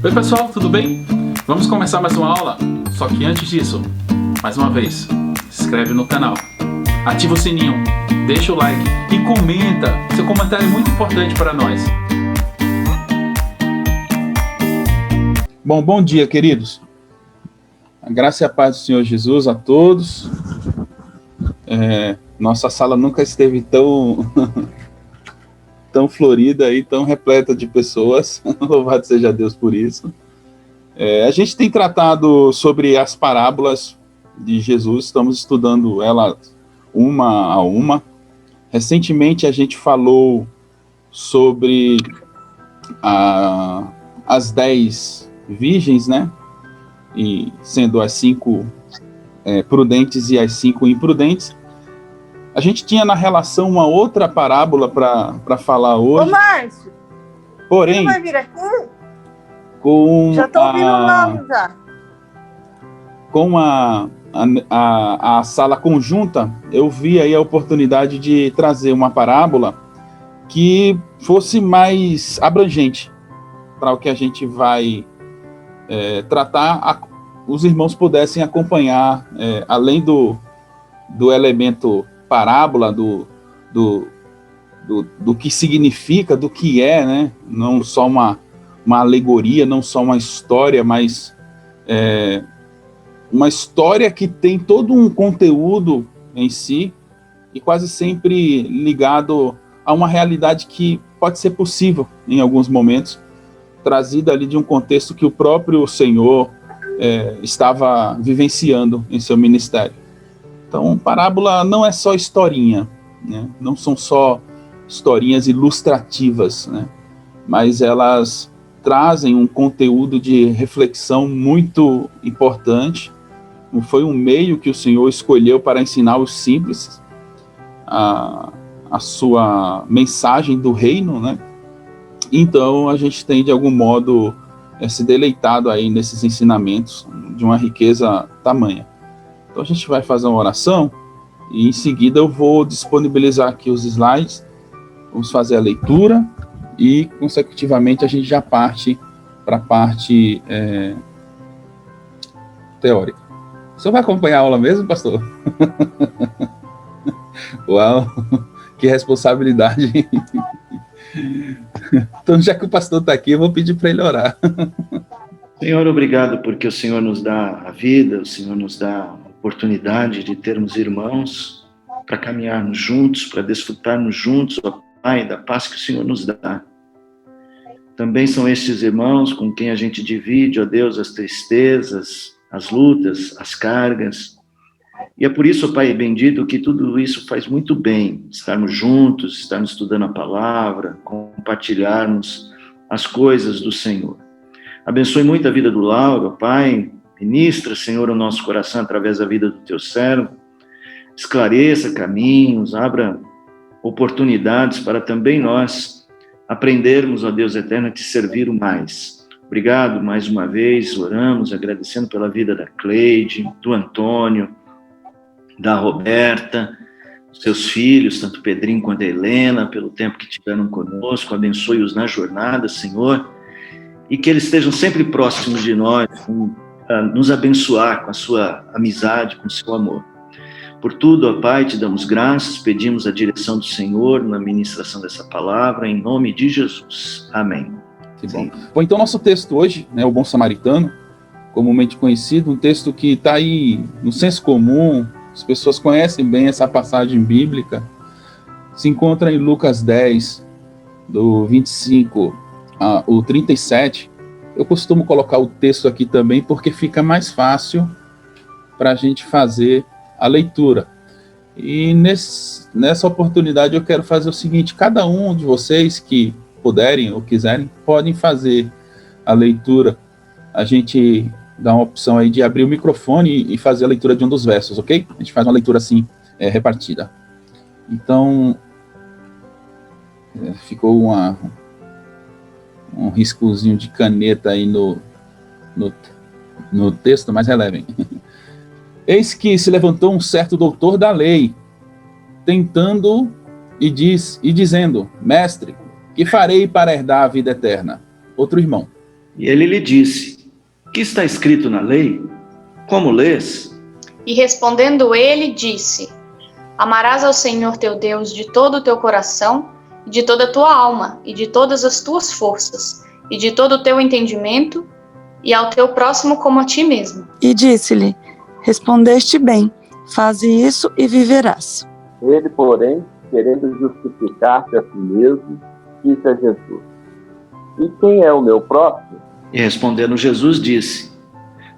Oi pessoal, tudo bem? Vamos começar mais uma aula? Só que antes disso, mais uma vez, se inscreve no canal, ativa o sininho, deixa o like e comenta. Seu comentário é muito importante para nós. Bom dia, queridos. A graça e a paz do Senhor Jesus a todos. Nossa sala nunca esteve tão florida e tão repleta de pessoas. Louvado seja Deus por isso. A gente tem tratado sobre as parábolas de Jesus, estamos estudando elas uma a uma. Recentemente a gente falou sobre as 10 virgens, né? E sendo as 5 prudentes e as 5 imprudentes. A gente tinha na relação uma outra parábola para falar hoje. Ô, Márcio! Porém, você vai vir aqui? Já estou ouvindo o nome já. Com a sala conjunta, eu vi aí a oportunidade de trazer uma parábola que fosse mais abrangente para o que a gente vai tratar, os irmãos pudessem acompanhar, além do elemento parábola, do que significa, do que é, né? Não só uma alegoria, não só uma história, mas uma história que tem todo um conteúdo em si e quase sempre ligado a uma realidade que pode ser possível em alguns momentos, trazida ali de um contexto que o próprio Senhor estava vivenciando em seu ministério. Então, parábola não é só historinha, né? Não são só historinhas ilustrativas, né? Mas elas trazem um conteúdo de reflexão muito importante. Foi um meio que o Senhor escolheu para ensinar os simples a sua mensagem do reino, né? Então, a gente tem, de algum modo, se deleitado aí nesses ensinamentos de uma riqueza tamanha. Então, a gente vai fazer uma oração e, em seguida, eu vou disponibilizar aqui os slides, vamos fazer a leitura e, consecutivamente, a gente já parte para a parte teórica. O senhor vai acompanhar a aula mesmo, pastor? Uau, que responsabilidade. Então, já que o pastor está aqui, eu vou pedir para ele orar. Senhor, obrigado porque o Senhor nos dá a vida, o Senhor nos dá a oportunidade de termos irmãos para caminharmos juntos, para desfrutarmos juntos, ó Pai, da paz que o Senhor nos dá. Também são estes irmãos com quem a gente divide, ó Deus, as tristezas, as lutas, as cargas. E é por isso, ó Pai bendito, que tudo isso faz muito bem, estarmos juntos, estarmos estudando a palavra, compartilharmos as coisas do Senhor. Abençoe muito a vida do Lauro, Pai, ministra, Senhor, o nosso coração através da vida do Teu servo, esclareça caminhos, abra oportunidades para também nós aprendermos, ó Deus eterno, a Te servir mais. Obrigado mais uma vez, oramos, agradecendo pela vida da Cleide, do Antônio, da Roberta, seus filhos, tanto Pedrinho quanto a Helena, pelo tempo que tiveram conosco, abençoe-os na jornada, Senhor, e que eles estejam sempre próximos de nós, nos abençoar com a sua amizade, com o seu amor. Por tudo, ó Pai, te damos graças, pedimos a direção do Senhor na ministração dessa palavra, em nome de Jesus. Amém. Que bom. Bom, então nosso texto hoje, né, o Bom Samaritano, comumente conhecido, um texto que está aí no senso comum, as pessoas conhecem bem essa passagem bíblica, se encontra em Lucas 10, do 25 ao 37. Eu costumo colocar o texto aqui também, porque fica mais fácil para a gente fazer a leitura. E nessa oportunidade eu quero fazer o seguinte: cada um de vocês que puderem ou quiserem, podem fazer a leitura. A gente dá uma opção aí de abrir o microfone e fazer a leitura de um dos versos, ok? A gente faz uma leitura assim, repartida. Então, ficou um riscozinho de caneta aí no texto, mas relevem. Eis que se levantou um certo doutor da lei, tentando e dizendo: Mestre, que farei para herdar a vida eterna? Outro irmão. E ele lhe disse: que está escrito na lei? Como lês? E respondendo ele, disse: amarás ao Senhor teu Deus de todo o teu coração, e de toda a tua alma, e de todas as tuas forças, e de todo o teu entendimento, e ao teu próximo como a ti mesmo. E disse-lhe: respondeste bem, faze isso e viverás. Ele, porém, querendo justificar-se a si mesmo, disse a Jesus: e quem é o meu próximo? E respondendo Jesus disse: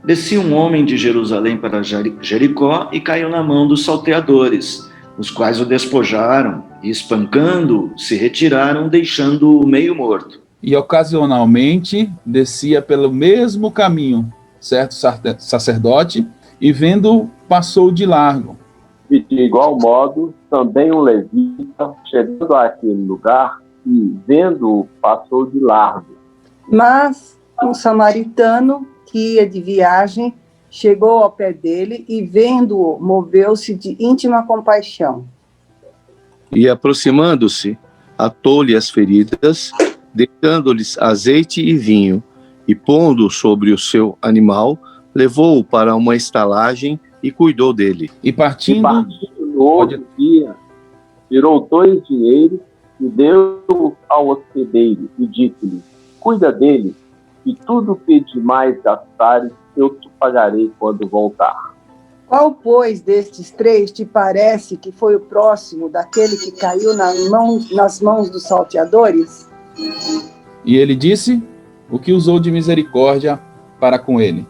descia um homem de Jerusalém para Jericó e caiu na mão dos salteadores, os quais o despojaram e, espancando-o, se retiraram, deixando-o meio morto. E ocasionalmente descia pelo mesmo caminho certo sacerdote, e vendo, passou de largo. E de igual modo, também um levita, chegando àquele lugar, e vendo-o, passou de largo. Mas um samaritano que ia de viagem chegou ao pé dele e, vendo-o, moveu-se de íntima compaixão. E aproximando-se, atou-lhe as feridas, deixando-lhes azeite e vinho, e pondo sobre o seu animal, levou-o para uma estalagem e cuidou dele. E partindo no outro dia, tirou 2 dinheiros e deu ao hospedeiro e disse-lhe: cuida dele, e tudo que demais gastares eu te pagarei quando voltar. Qual, pois, destes 3 te parece que foi o próximo daquele que caiu nas mãos dos salteadores? E ele disse o que usou de misericórdia para com ele.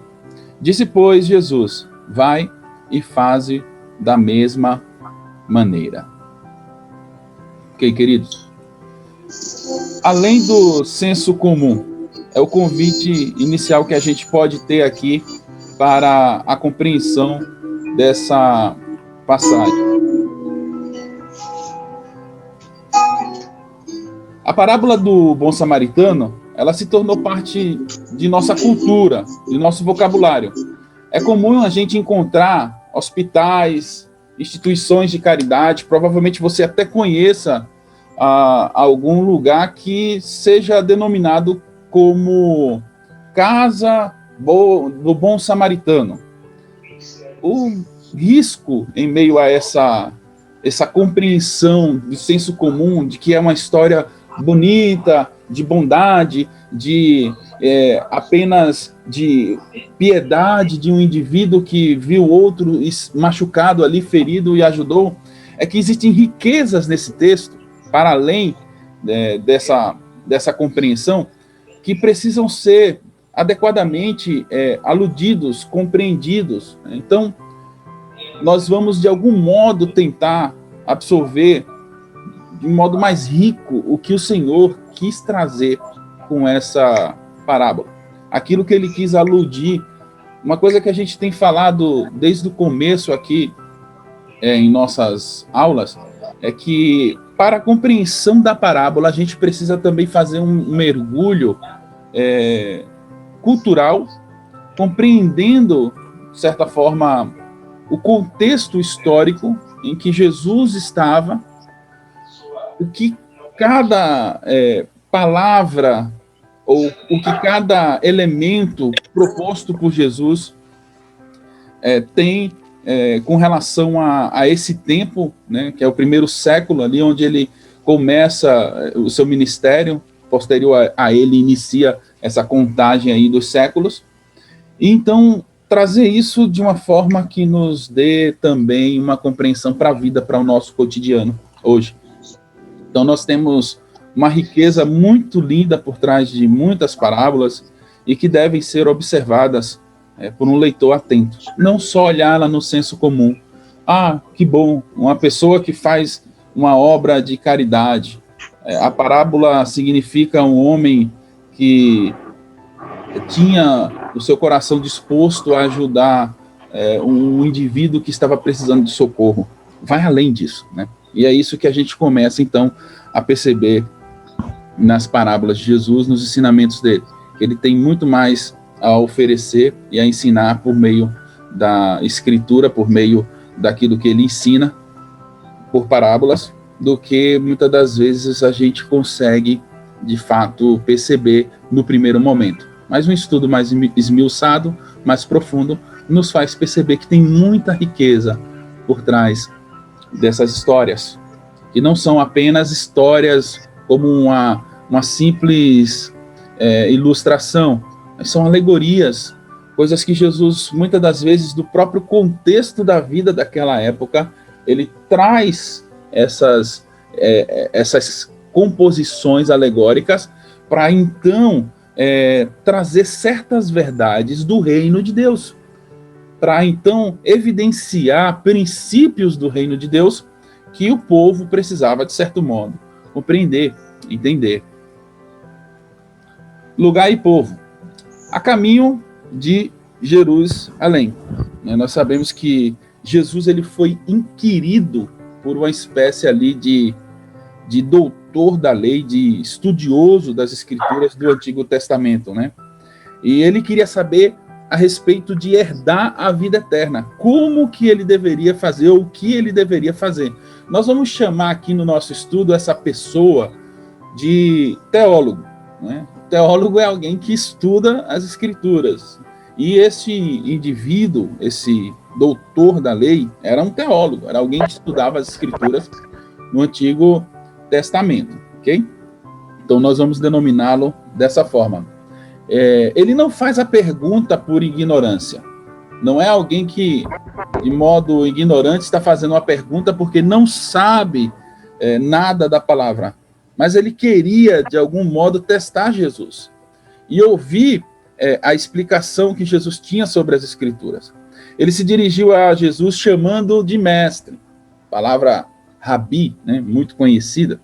Disse, pois, Jesus: vai e faze da mesma maneira. Ok, queridos? Além do senso comum, é o convite inicial que a gente pode ter aqui para a compreensão dessa passagem. A parábola do bom samaritano, ela se tornou parte de nossa cultura, de nosso vocabulário. É comum a gente encontrar hospitais, instituições de caridade, provavelmente você até conheça algum lugar que seja denominado como Casa do Bom Samaritano. O risco em meio a essa compreensão do senso comum de que é uma história bonita, de bondade, de apenas de piedade de um indivíduo que viu outro machucado ali, ferido e ajudou, é que existem riquezas nesse texto, para além dessa compreensão, que precisam ser adequadamente aludidos, compreendidos. Então, nós vamos, de algum modo, tentar absorver de um modo mais rico o que o Senhor quis trazer com essa parábola. Aquilo que ele quis aludir. Uma coisa que a gente tem falado desde o começo aqui em nossas aulas é que, para a compreensão da parábola, a gente precisa também fazer um mergulho cultural, compreendendo, de certa forma, o contexto histórico em que Jesus estava, o que cada palavra ou o que cada elemento proposto por Jesus tem com relação a esse tempo, né, que é o primeiro século ali, onde ele começa o seu ministério, posterior a ele inicia essa contagem aí dos séculos. E então trazer isso de uma forma que nos dê também uma compreensão para a vida, para o nosso cotidiano hoje. Então nós temos uma riqueza muito linda por trás de muitas parábolas e que devem ser observadas por um leitor atento. Não só olhá-la no senso comum. Ah, que bom, uma pessoa que faz uma obra de caridade. A parábola significa um homem que tinha o seu coração disposto a ajudar um indivíduo que estava precisando de socorro. Vai além disso, né? E é isso que a gente começa, então, a perceber nas parábolas de Jesus, nos ensinamentos dele. Ele tem muito mais a oferecer e a ensinar por meio da escritura, por meio daquilo que ele ensina por parábolas, do que muitas das vezes a gente consegue, de fato, perceber no primeiro momento. mas um estudo mais esmiuçado, mais profundo, nos faz perceber que tem muita riqueza por trás dessas histórias, que não são apenas histórias como uma simples ilustração, mas são alegorias, coisas que Jesus, muitas das vezes, do próprio contexto da vida daquela época, ele traz essas composições alegóricas para, então, trazer certas verdades do reino de Deus, para, então, evidenciar princípios do reino de Deus que o povo precisava, de certo modo, compreender, entender. Lugar e povo. A caminho de Jerusalém. Nós sabemos que Jesus ele foi inquirido por uma espécie ali de doutor da lei, de estudioso das escrituras do Antigo Testamento, né? E ele queria saber a respeito de herdar a vida eterna, como que ele deveria fazer, ou o que ele deveria fazer. Nós vamos chamar aqui no nosso estudo essa pessoa de teólogo, né? Teólogo é alguém que estuda as escrituras. E esse indivíduo, esse doutor da lei, era um teólogo, era alguém que estudava as escrituras no Antigo Testamento, ok? Então nós vamos denominá-lo dessa forma. Ele não faz a pergunta por ignorância. Não é alguém que, de modo ignorante, está fazendo uma pergunta porque não sabe nada da palavra. Mas ele queria, de algum modo, testar Jesus e ouvir a explicação que Jesus tinha sobre as Escrituras. Ele se dirigiu a Jesus chamando de mestre, palavra rabi, né, muito conhecida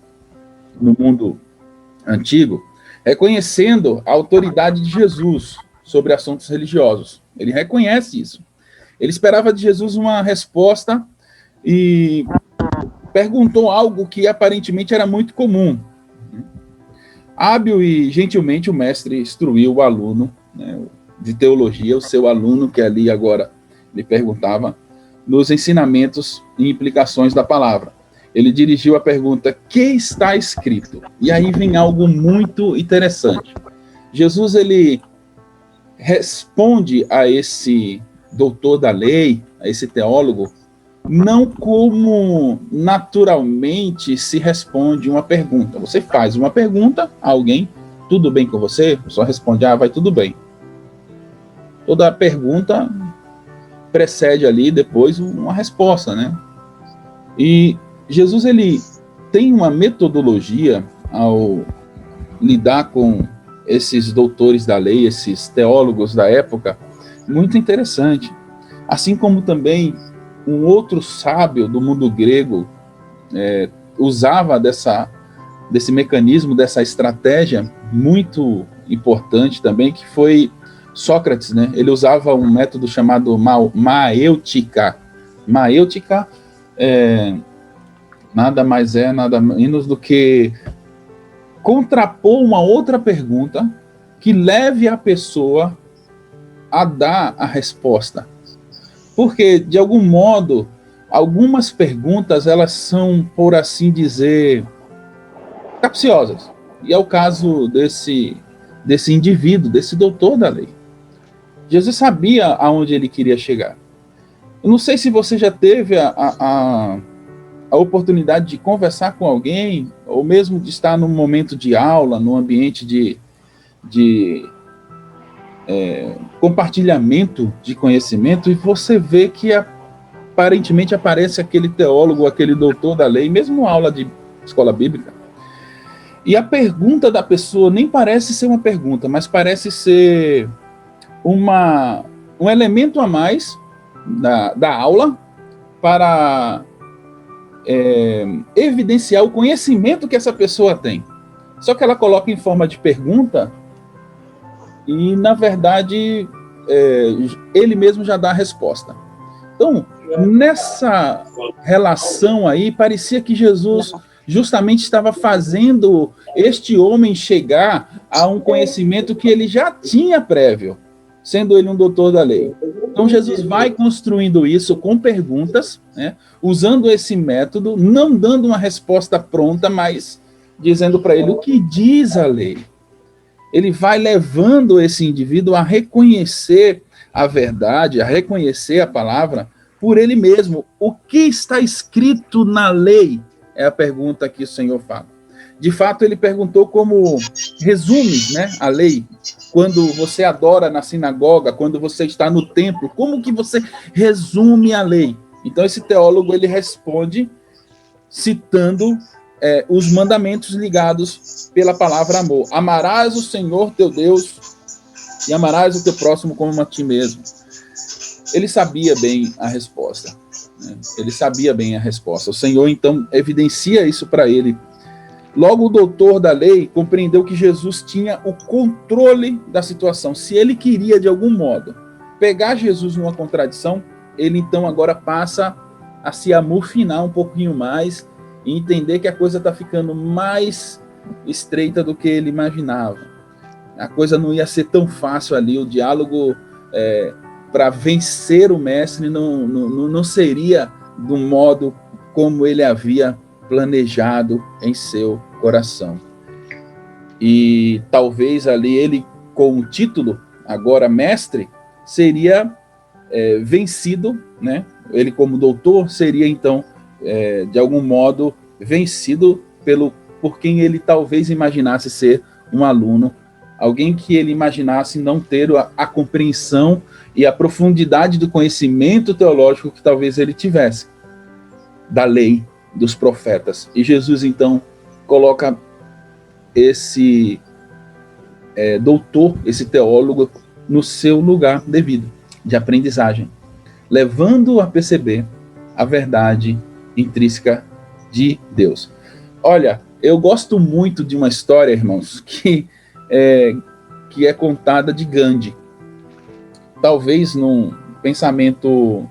no mundo antigo, reconhecendo a autoridade de Jesus sobre assuntos religiosos. Ele reconhece isso. Ele esperava de Jesus uma resposta e perguntou algo que aparentemente era muito comum. Hábil e gentilmente o mestre instruiu o aluno, né, de teologia, o seu aluno que ali agora lhe perguntava, nos ensinamentos e implicações da palavra. Ele dirigiu a pergunta: que está escrito? E aí vem algo muito interessante. Jesus, ele responde a esse doutor da lei, a esse teólogo, não como naturalmente se responde uma pergunta. Você faz uma pergunta a alguém, tudo bem com você? Só responde, vai tudo bem. Toda pergunta precede ali depois uma resposta, né? E Jesus, ele tem uma metodologia ao lidar com esses doutores da lei, esses teólogos da época, muito interessante. Assim como também um outro sábio do mundo grego usava desse mecanismo, dessa estratégia muito importante também, que foi Sócrates, né? Ele usava um método chamado maêutica. Maêutica nada mais nada menos do que contrapor uma outra pergunta que leve a pessoa a dar a resposta. Porque, de algum modo, algumas perguntas, elas são, por assim dizer, capciosas. E é o caso desse indivíduo, desse doutor da lei. Jesus sabia aonde ele queria chegar. Eu não sei se você já teve a oportunidade de conversar com alguém, ou mesmo de estar num momento de aula, num ambiente de compartilhamento de conhecimento, e você vê que aparentemente aparece aquele teólogo, aquele doutor da lei, mesmo aula de escola bíblica, e a pergunta da pessoa nem parece ser uma pergunta, mas parece ser um elemento a mais da aula para evidenciar o conhecimento que essa pessoa tem. Só que ela coloca em forma de pergunta e, na verdade, ele mesmo já dá a resposta. Então, nessa relação aí, parecia que Jesus justamente estava fazendo este homem chegar a um conhecimento que ele já tinha prévio, sendo ele um doutor da lei. Então, Jesus vai construindo isso com perguntas, né, usando esse método, não dando uma resposta pronta, mas dizendo para ele o que diz a lei. ele vai levando esse indivíduo a reconhecer a verdade, a reconhecer a palavra por ele mesmo. O que está escrito na lei? É a pergunta que o Senhor fala. De fato, ele perguntou como resumes, né, a lei. Quando você adora na sinagoga, quando você está no templo, como que você resume a lei? Então, esse teólogo, ele responde citando os mandamentos ligados pela palavra amor. Amarás o Senhor teu Deus e amarás o teu próximo como a ti mesmo. Ele sabia bem a resposta. Né? Ele sabia bem a resposta. O Senhor, então, evidencia isso para ele. Logo, o doutor da lei compreendeu que Jesus tinha o controle da situação. Se ele queria, de algum modo, pegar Jesus numa contradição, ele, então, agora passa a se amofinar um pouquinho mais e entender que a coisa está ficando mais estreita do que ele imaginava. A coisa não ia ser tão fácil ali, o diálogo para vencer o mestre não seria do modo como ele havia planejado em seu coração. E talvez ali ele, com o título, agora mestre, seria vencido, né? Ele como doutor seria então, de algum modo, vencido por quem ele talvez imaginasse ser um aluno, alguém que ele imaginasse não ter a compreensão e a profundidade do conhecimento teológico que talvez ele tivesse, da lei, dos profetas. E Jesus, então, coloca esse doutor, esse teólogo, no seu lugar devido, de aprendizagem, levando-o a perceber a verdade intrínseca de Deus. Olha, eu gosto muito de uma história, irmãos, que é contada de Gandhi. Talvez num pensamento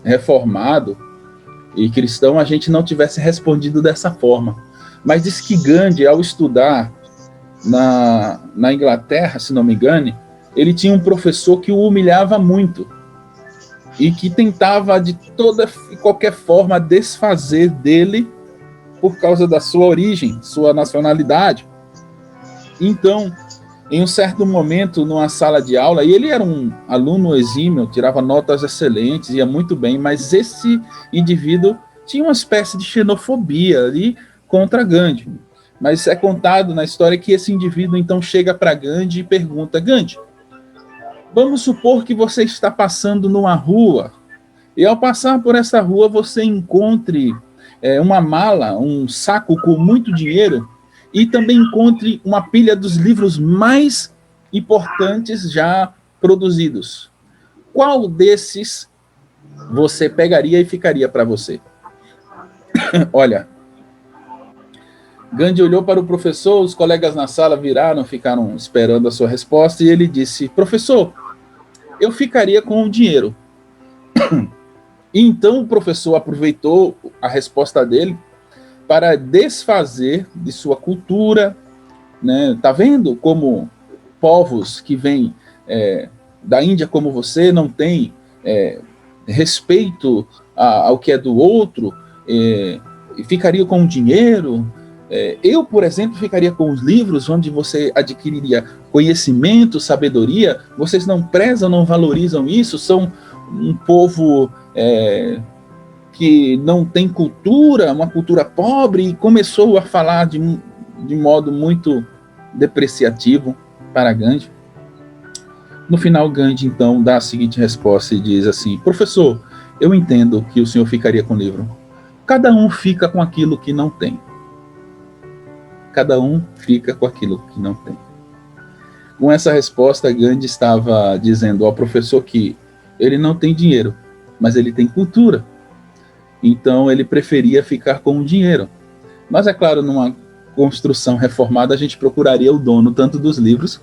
reformado e cristão a gente não tivesse respondido dessa forma. Mas diz que Gandhi, ao estudar na Inglaterra, se não me engane, ele tinha um professor que o humilhava muito e que tentava de toda e qualquer forma desfazer dele por causa da sua origem, sua nacionalidade. Então, em um certo momento, numa sala de aula, e ele era um aluno exímio, tirava notas excelentes, ia muito bem, mas esse indivíduo tinha uma espécie de xenofobia ali contra Gandhi. Mas é contado na história que esse indivíduo então chega para Gandhi e pergunta: Gandhi, vamos supor que você está passando numa rua, e ao passar por essa rua você encontre uma mala, um saco com muito dinheiro, e também encontre uma pilha dos livros mais importantes já produzidos. Qual desses você pegaria e ficaria para você? Olha, Gandhi olhou para o professor, os colegas na sala viraram, ficaram esperando a sua resposta, e ele disse: professor, eu ficaria com o dinheiro. E então o professor aproveitou a resposta dele para desfazer de sua cultura, né? Tá vendo como povos que vêm da Índia como você não têm respeito ao que é do outro, e ficaria com o dinheiro? Eu, por exemplo, ficaria com os livros onde você adquiriria conhecimento, sabedoria. Vocês não prezam, não valorizam isso, são um povo que não tem cultura, uma cultura pobre, e começou a falar de modo muito depreciativo para Gandhi. No final, Gandhi, então, dá a seguinte resposta e diz assim: professor, eu entendo que o senhor ficaria com o livro. Cada um fica com aquilo que não tem. Cada um fica com aquilo que não tem. Com essa resposta, Gandhi estava dizendo ao professor que ele não tem dinheiro, mas ele tem cultura. Então, ele preferia ficar com o dinheiro. Mas, é claro, numa construção reformada, a gente procuraria o dono tanto dos livros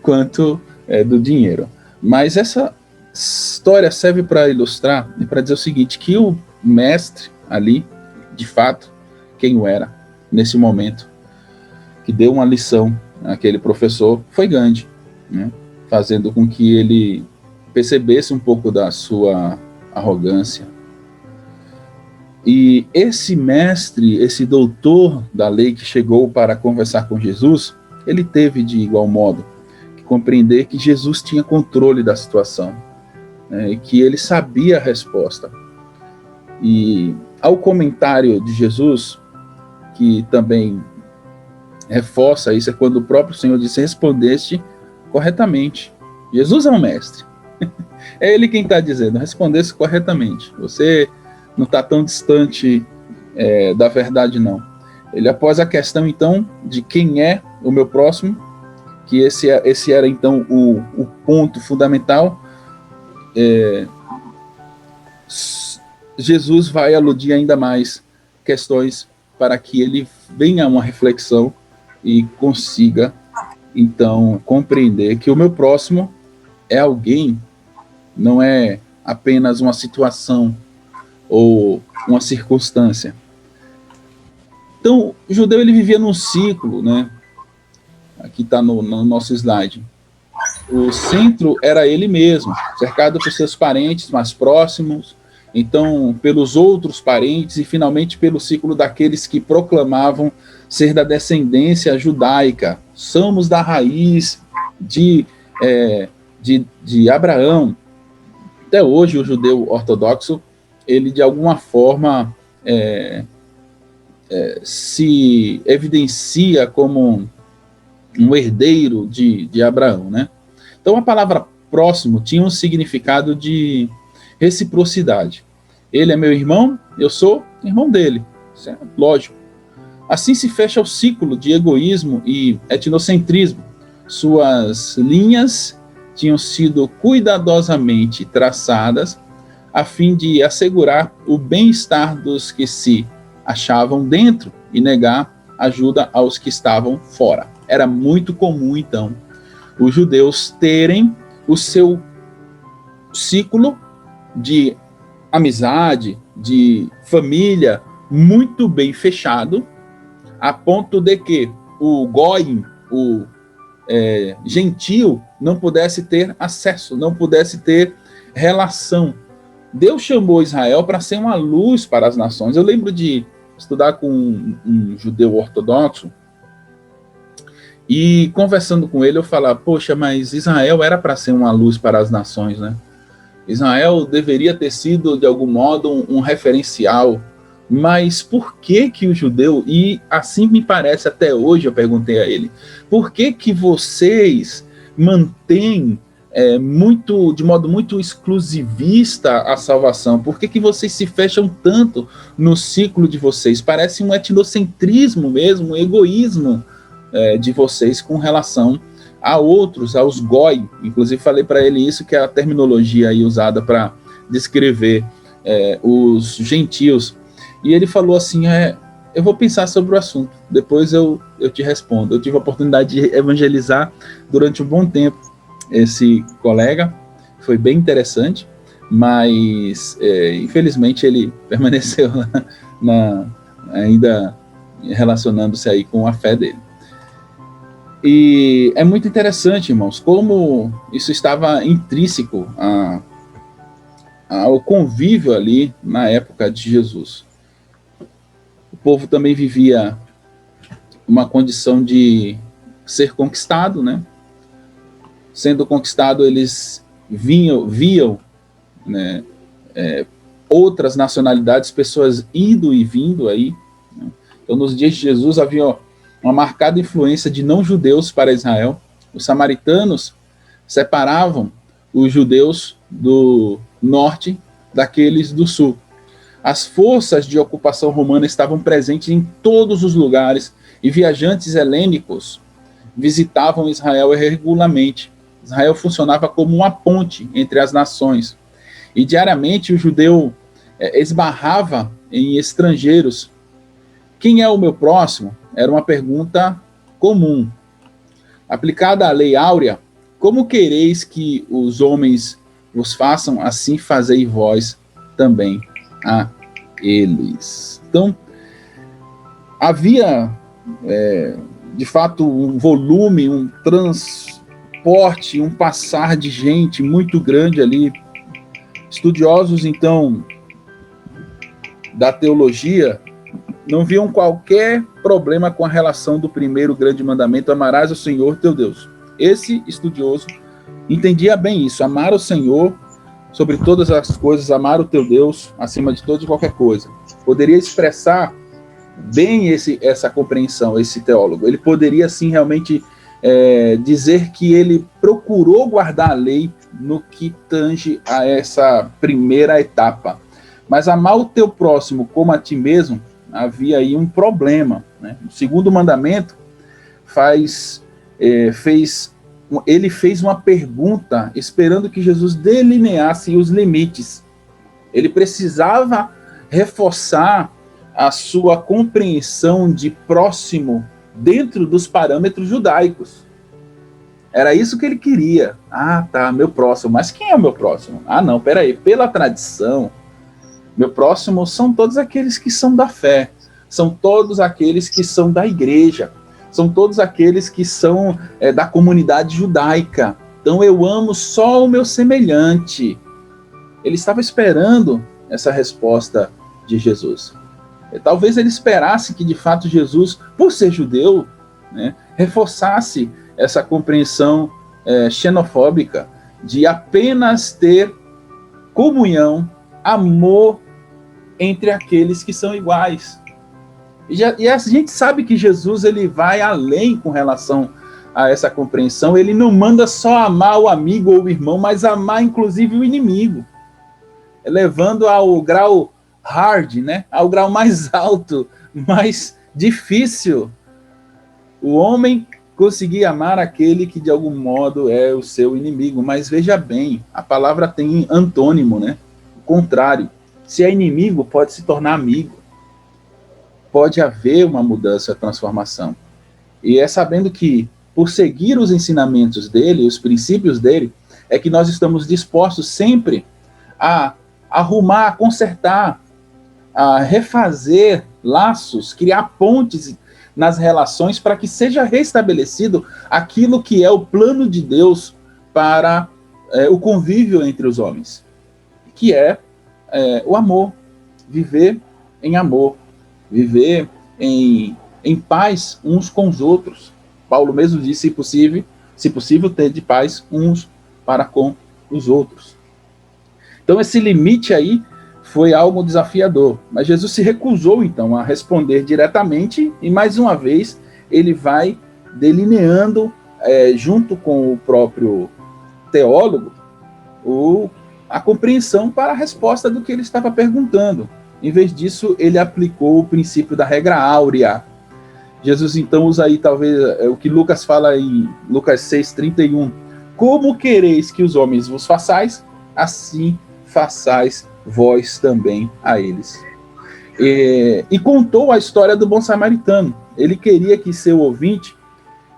quanto do dinheiro. Mas essa história serve para ilustrar e para dizer o seguinte, que o mestre ali, de fato, quem o era nesse momento, que deu uma lição àquele professor, foi Gandhi, né? Fazendo com que ele percebesse um pouco da sua arrogância. E esse mestre, esse doutor da lei que chegou para conversar com Jesus, ele teve de igual modo que compreender que Jesus tinha controle da situação, né, e que ele sabia a resposta. E ao comentário de Jesus, que também reforça isso, é quando o próprio Senhor disse: respondeste corretamente. Jesus é um mestre. É ele quem está dizendo: respondeste corretamente. Você não está tão distante da verdade, não. Ele, após a questão, então, de quem é o meu próximo, que esse era, então, o ponto fundamental, Jesus vai aludir ainda mais questões para que ele venha a uma reflexão e consiga, então, compreender que o meu próximo é alguém, não é apenas uma situação ou uma circunstância. Então, o judeu, ele vivia num ciclo, né? Aqui está no nosso slide. O centro era ele mesmo, cercado por seus parentes mais próximos, então pelos outros parentes e finalmente pelo ciclo daqueles que proclamavam ser da descendência judaica. Somos da raiz de Abraão. Até hoje o judeu ortodoxo, ele de alguma forma se evidencia como um herdeiro de Abraão, né? Então a palavra próximo tinha um significado de reciprocidade. Ele é meu irmão, eu sou irmão dele. Isso é lógico. Assim se fecha o ciclo de egoísmo e etnocentrismo. Suas linhas tinham sido cuidadosamente traçadas a fim de assegurar o bem-estar dos que se achavam dentro e negar ajuda aos que estavam fora. Era muito comum, então, os judeus terem o seu ciclo de amizade, de família, muito bem fechado, a ponto de que o goim, o gentil, não pudesse ter acesso, não pudesse ter relação. Deus chamou Israel para ser uma luz para as nações. Eu lembro de estudar com um judeu ortodoxo, e conversando com ele, eu falava: poxa, mas Israel era para ser uma luz para as nações, né? Israel deveria ter sido, de algum modo, um referencial. Mas por que o judeu, e assim me parece até hoje, eu perguntei a ele, por que vocês mantêm de modo muito exclusivista a salvação? Por que vocês se fecham tanto no ciclo de vocês? Parece um etnocentrismo mesmo, um egoísmo de vocês com relação a outros, aos goi. Inclusive falei para ele isso, que é a terminologia aí usada para descrever os gentios. E ele falou assim: eu vou pensar sobre o assunto, depois eu te respondo. Eu tive a oportunidade de evangelizar durante um bom tempo esse colega, foi bem interessante, mas infelizmente ele permaneceu ainda relacionando-se aí com a fé dele. E é muito interessante, irmãos, como isso estava intrínseco ao convívio ali na época de Jesus. O povo também vivia uma condição de ser conquistado, né? Sendo conquistado, eles viam, né, outras nacionalidades, pessoas indo e vindo aí, né? Então, nos dias de Jesus, havia uma marcada influência de não-judeus para Israel. Os samaritanos separavam os judeus do norte daqueles do sul. As forças de ocupação romana estavam presentes em todos os lugares e viajantes helênicos visitavam Israel regularmente. Israel funcionava como uma ponte entre as nações. E diariamente o judeu esbarrava em estrangeiros. Quem é o meu próximo? Era uma pergunta comum. Aplicada à lei áurea, como quereis que os homens vos façam, assim fazei vós também a eles. Então, havia, de fato, um volume, um transporte, um passar de gente muito grande ali. Estudiosos, então, da teologia, não viam qualquer problema com a relação do primeiro grande mandamento, amarás o Senhor teu Deus. Esse estudioso entendia bem isso, amar o Senhor sobre todas as coisas, amar o teu Deus acima de toda e qualquer coisa. Poderia expressar bem essa compreensão, esse teólogo. Ele poderia, sim, realmente dizer que ele procurou guardar a lei no que tange a essa primeira etapa. Mas amar o teu próximo como a ti mesmo, havia aí um problema, né? O segundo mandamento ele fez uma pergunta esperando que Jesus delineasse os limites. Ele precisava reforçar a sua compreensão de próximo dentro dos parâmetros judaicos. Era isso que ele queria. Ah, tá, meu próximo. Mas quem é o meu próximo? Ah, não, peraí. Pela tradição, meu próximo são todos aqueles que são da fé. São todos aqueles que são da igreja. São todos aqueles que são da comunidade judaica. Então eu amo só o meu semelhante. Ele estava esperando essa resposta de Jesus. Talvez ele esperasse que, de fato, Jesus, por ser judeu, né, reforçasse essa compreensão xenofóbica de apenas ter comunhão, amor entre aqueles que são iguais. E a gente sabe que Jesus ele vai além com relação a essa compreensão. Ele não manda só amar o amigo ou o irmão, mas amar inclusive o inimigo, levando ao grau hard, né? Ao grau mais alto, mais difícil. O homem conseguir amar aquele que de algum modo é o seu inimigo. Mas veja bem, a palavra tem antônimo, né? O contrário. Se é inimigo, pode se tornar amigo. Pode haver uma mudança, transformação. E é sabendo que, por seguir os ensinamentos dele, os princípios dele, é que nós estamos dispostos sempre a arrumar, a consertar, a refazer laços, criar pontes nas relações para que seja restabelecido aquilo que é o plano de Deus para o convívio entre os homens, que é o amor, viver em amor, viver em paz uns com os outros. Paulo mesmo disse, se possível, ter de paz uns para com os outros. Então esse limite aí foi algo desafiador, mas Jesus se recusou então a responder diretamente e mais uma vez ele vai delineando junto com o próprio teólogo a compreensão para a resposta do que ele estava perguntando. Em vez disso, ele aplicou o princípio da regra áurea. Jesus, então, usa aí, talvez, o que Lucas fala em Lucas 6,31. Como quereis que os homens vos façais, assim façais vós também a eles. E contou a história do bom samaritano. Ele queria que seu ouvinte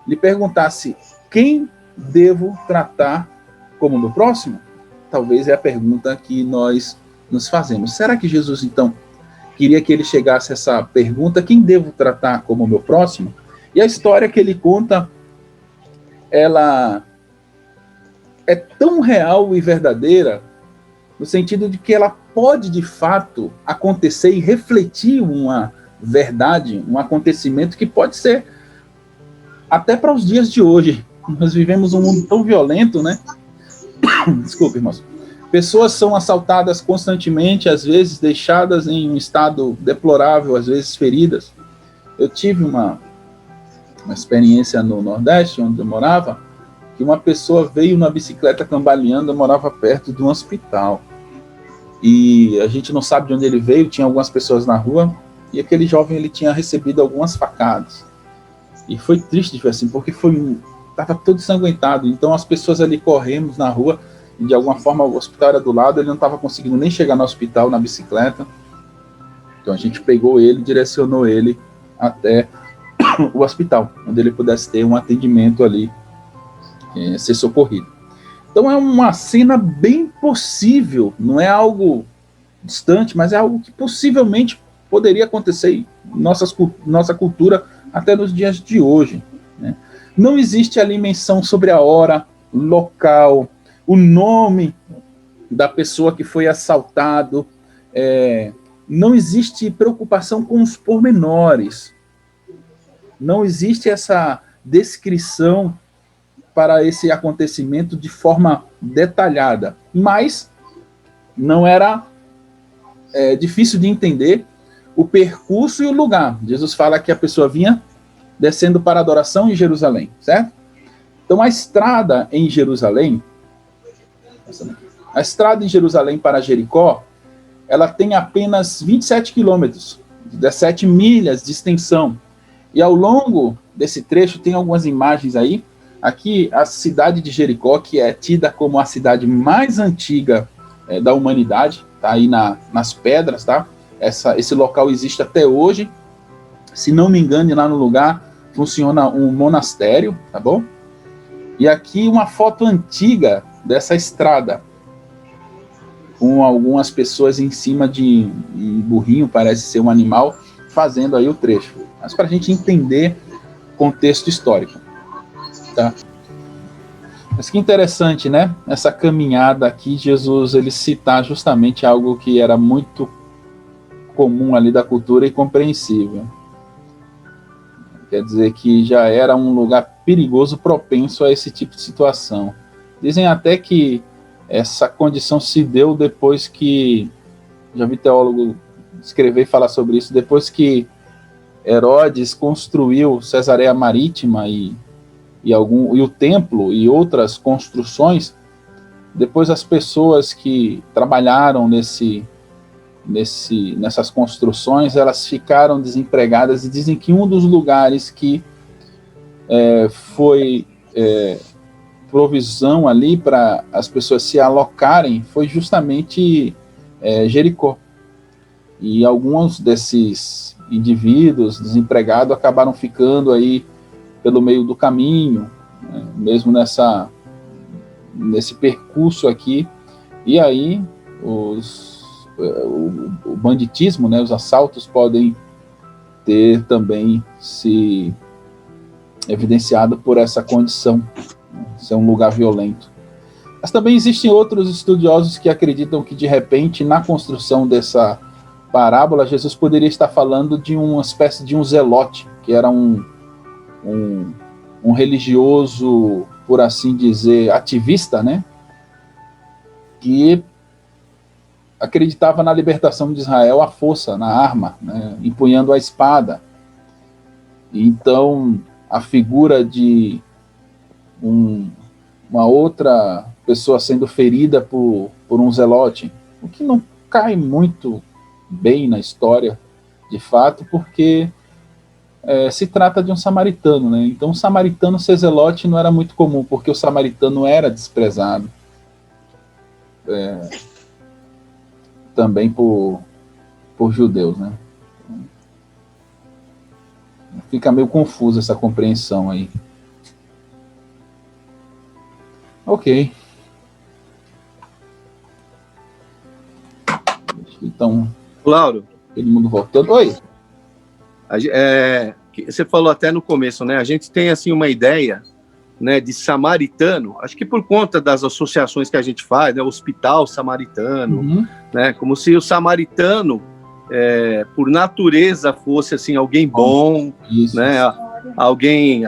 lhe perguntasse: quem devo tratar como meu próximo? Talvez é a pergunta que nós nos fazemos. Será que Jesus, então, queria que ele chegasse a essa pergunta: quem devo tratar como meu próximo? E a história que ele conta, ela é tão real e verdadeira, no sentido de que ela pode, de fato, acontecer e refletir uma verdade, um acontecimento que pode ser até para os dias de hoje. Nós vivemos um mundo tão violento, né? Desculpe, irmãos. Pessoas são assaltadas constantemente, às vezes deixadas em um estado deplorável, às vezes feridas. Eu tive uma experiência no Nordeste, onde eu morava, que uma pessoa veio na bicicleta cambaleando. Eu morava perto de um hospital. E a gente não sabe de onde ele veio, tinha algumas pessoas na rua, e aquele jovem ele tinha recebido algumas facadas. E foi triste de ver assim, porque estava todo ensanguentado. Então as pessoas ali corremos na rua, e de alguma forma o hospital era do lado, ele não estava conseguindo nem chegar no hospital na bicicleta. Então a gente pegou ele, direcionou ele até o hospital, onde ele pudesse ter um atendimento ali, ser socorrido. Então é uma cena bem possível, não é algo distante, mas é algo que possivelmente poderia acontecer em nossa cultura até nos dias de hoje, né? Não existe ali menção sobre a hora, local, o nome da pessoa que foi assaltado, não existe preocupação com os pormenores, não existe essa descrição para esse acontecimento de forma detalhada, mas não era difícil de entender o percurso e o lugar. Jesus fala que a pessoa vinha descendo para a adoração em Jerusalém, certo? Então a estrada em Jerusalém, para Jericó, ela tem apenas 27 quilômetros, 17 milhas de extensão. E ao longo desse trecho, tem algumas imagens aí. Aqui, a cidade de Jericó, que é tida como a cidade mais antiga da humanidade, tá aí nas pedras, tá? Esse local existe até hoje. Se não me engano, lá no lugar funciona um monastério, tá bom? E aqui uma foto antiga dessa estrada, com algumas pessoas em cima de um burrinho, parece ser um animal, fazendo aí o trecho. Mas para a gente entender o contexto histórico. Tá? Mas que interessante, né? Essa caminhada aqui, Jesus, ele citar justamente algo que era muito comum ali da cultura e compreensível. Quer dizer que já era um lugar perigoso, propenso a esse tipo de situação. Dizem até que essa condição se deu depois que, já vi teólogo escrever e falar sobre isso, depois que Herodes construiu Cesareia Marítima e o templo e outras construções, depois as pessoas que trabalharam nessas construções, elas ficaram desempregadas, e dizem que um dos lugares que foi provisão ali para as pessoas se alocarem foi justamente Jericó. E alguns desses indivíduos desempregados acabaram ficando aí pelo meio do caminho, né, mesmo nesse percurso aqui, e aí o banditismo, né, os assaltos podem ter também se evidenciado por essa condição, né, ser um lugar violento. Mas também existem outros estudiosos que acreditam que, de repente, na construção dessa parábola, Jesus poderia estar falando de uma espécie de um zelote, que era um religioso, por assim dizer, ativista, né, que acreditava na libertação de Israel à força, na arma, né, empunhando a espada. Então, a figura de uma outra pessoa sendo ferida por um zelote, o que não cai muito bem na história, de fato, porque se trata de um samaritano, né? Então, o samaritano ser zelote não era muito comum, porque o samaritano era desprezado também por judeus, né? Fica meio confusa essa compreensão aí. Ok. Então, Lauro, todo mundo voltando. Oi. Você falou até no começo, né? A gente tem assim uma ideia, né, de samaritano, acho que por conta das associações que a gente faz, né, hospital samaritano, né, como se o samaritano, por natureza, fosse assim alguém bom, Isso. né, alguém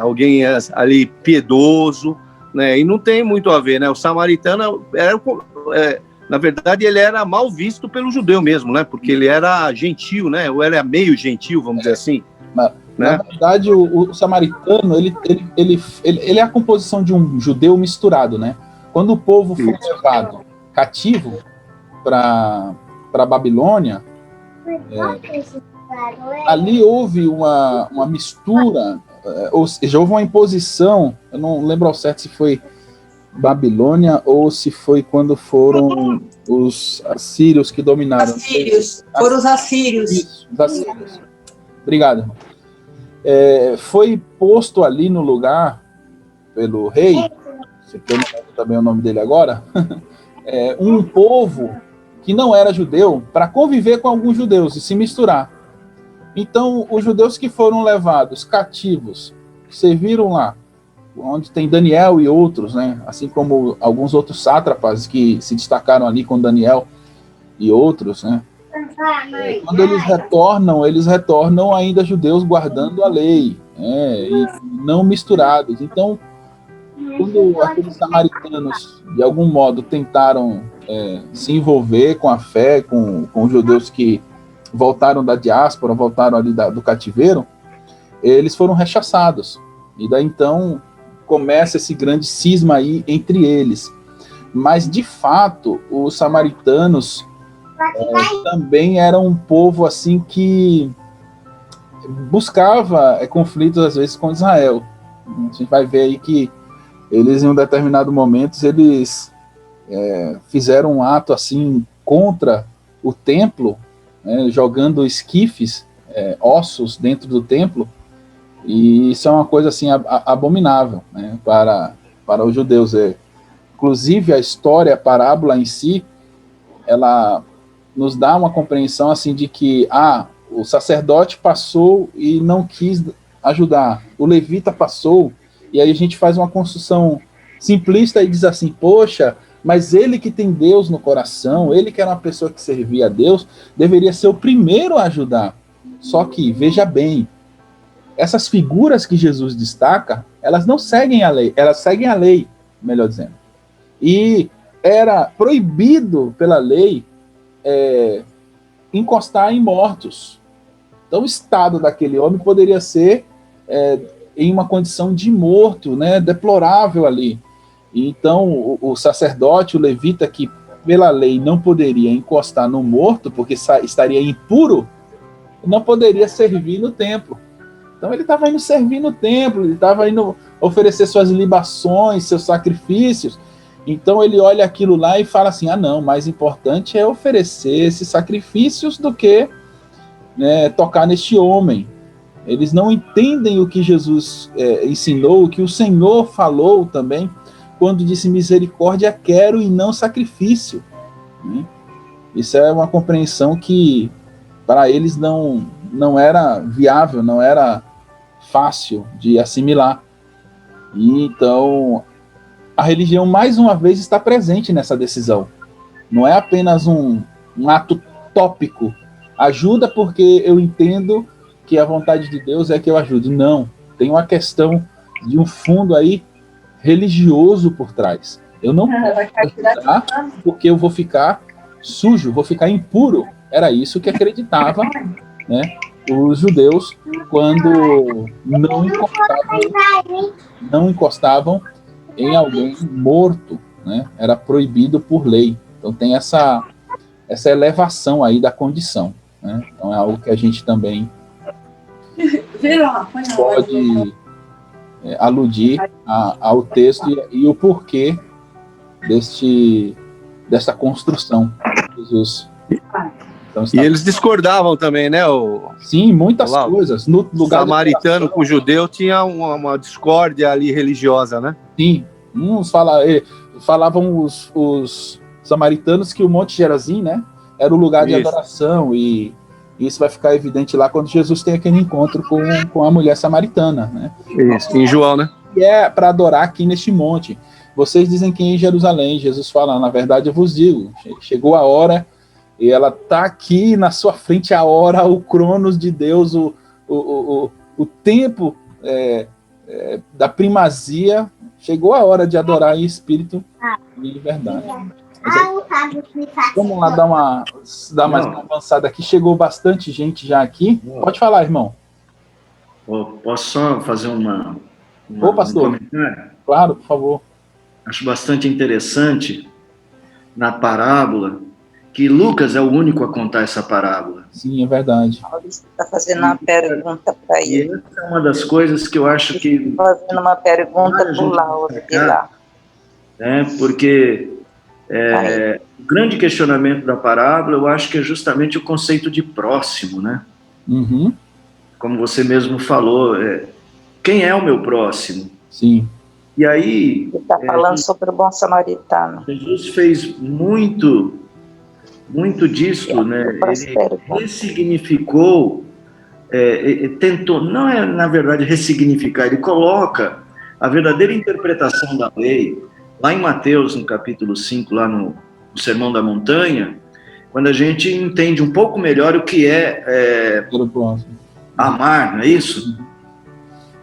ali piedoso, né, e não tem muito a ver, né? O samaritano na verdade, ele era mal visto pelo judeu mesmo, né? Porque ele era gentil, né? Ou ele era meio gentil, vamos dizer assim. Na verdade, o samaritano, ele é a composição de um judeu misturado, né? Quando o povo foi levado cativo para Babilônia, ali houve uma mistura, ou seja, houve uma imposição. Eu não lembro ao certo se foi Babilônia ou se foi quando foram os assírios que dominaram. Foram os assírios. Isso, os assírios. Obrigado. Foi posto ali no lugar pelo rei, se eu não lembro também o nome dele agora, um povo que não era judeu para conviver com alguns judeus e se misturar. Então, os judeus que foram levados cativos, que serviram lá, onde tem Daniel e outros, né, assim como alguns outros sátrapas que se destacaram ali com Daniel e outros, né, quando eles retornam ainda judeus guardando a lei, e não misturados. Então, quando aqueles samaritanos, de algum modo, tentaram se envolver com a fé, com os judeus que voltaram da diáspora, voltaram ali do cativeiro, eles foram rechaçados. E daí, então, começa esse grande cisma aí entre eles. Mas, de fato, os samaritanos também eram um povo assim que buscava conflitos, às vezes, com Israel. A gente vai ver aí que eles, em um determinado momento, eles fizeram um ato assim contra o templo, jogando esquifes, ossos dentro do templo, e isso é uma coisa assim abominável, né, para os judeus. Inclusive a história, a parábola em si, ela nos dá uma compreensão assim de que o sacerdote passou e não quis ajudar, o levita passou, e aí a gente faz uma construção simplista e diz assim, poxa, mas ele que tem Deus no coração, ele que era uma pessoa que servia a Deus, deveria ser o primeiro a ajudar. Só que, veja bem, essas figuras que Jesus destaca, elas não seguem a lei, elas seguem a lei, melhor dizendo. E era proibido pela lei encostar em mortos. Então o estado daquele homem poderia ser em uma condição de morto, né, deplorável ali. Então o sacerdote, o levita, que pela lei não poderia encostar no morto, porque estaria impuro, não poderia servir no templo. Então ele estava indo servir no templo, ele estava indo oferecer suas libações, seus sacrifícios. Então ele olha aquilo lá e fala assim, não, mais importante é oferecer esses sacrifícios do que tocar neste homem. Eles não entendem o que Jesus ensinou, o que o Senhor falou também, quando disse misericórdia quero e não sacrifício. Né? Isso é uma compreensão que para eles não era viável, não era fácil de assimilar. E então a religião mais uma vez está presente nessa decisão. Não é apenas um ato tópico. Ajuda porque eu entendo que a vontade de Deus é que eu ajude. Não, tem uma questão de um fundo aí religioso por trás. Eu não posso ajudar porque eu vou ficar sujo, vou ficar impuro. Era isso que acreditava, né, os judeus quando não encostavam em alguém morto, né? Era proibido por lei. Então tem essa elevação aí da condição, né? Então é algo que a gente também pode aludir ao texto e o porquê desta construção de Jesus. Então, e eles discordavam também, né? Sim, muitas coisas. No lugar samaritano com o judeu tinha uma discórdia ali religiosa, né? Sim. Uns falavam os samaritanos que o Monte Gerazim, né, era o lugar de adoração, e isso vai ficar evidente lá quando Jesus tem aquele encontro com a mulher samaritana, né? Isso, em João, né? E é para adorar aqui neste monte. Vocês dizem que em Jerusalém, Jesus fala, na verdade eu vos digo, chegou a hora, e ela está aqui na sua frente, a hora, o cronos de Deus, o tempo da primazia, chegou a hora de adorar em espírito e em verdade. Vamos lá dar mais uma avançada aqui, chegou bastante gente já aqui. Pode falar, irmão. Posso só fazer Ô, pastor. um comentário? Claro, por favor. Acho bastante interessante na parábola que Lucas é o único a contar essa parábola. Sim, é verdade. Maurício está fazendo uma pergunta para ele. E essa é uma das coisas que eu acho que... Fazendo uma pergunta para o Lauro de lá. Porque o grande questionamento da parábola, eu acho que é justamente o conceito de próximo, né? Uhum. Como você mesmo falou, quem é o meu próximo? Sim. E aí... Ele está falando sobre o bom samaritano. Jesus fez muito disso, né? Ele ressignificou, tentou, não é na verdade ressignificar, ele coloca a verdadeira interpretação da lei, lá em Mateus, no capítulo 5, lá no Sermão da Montanha, quando a gente entende um pouco melhor o que é amar, não é isso?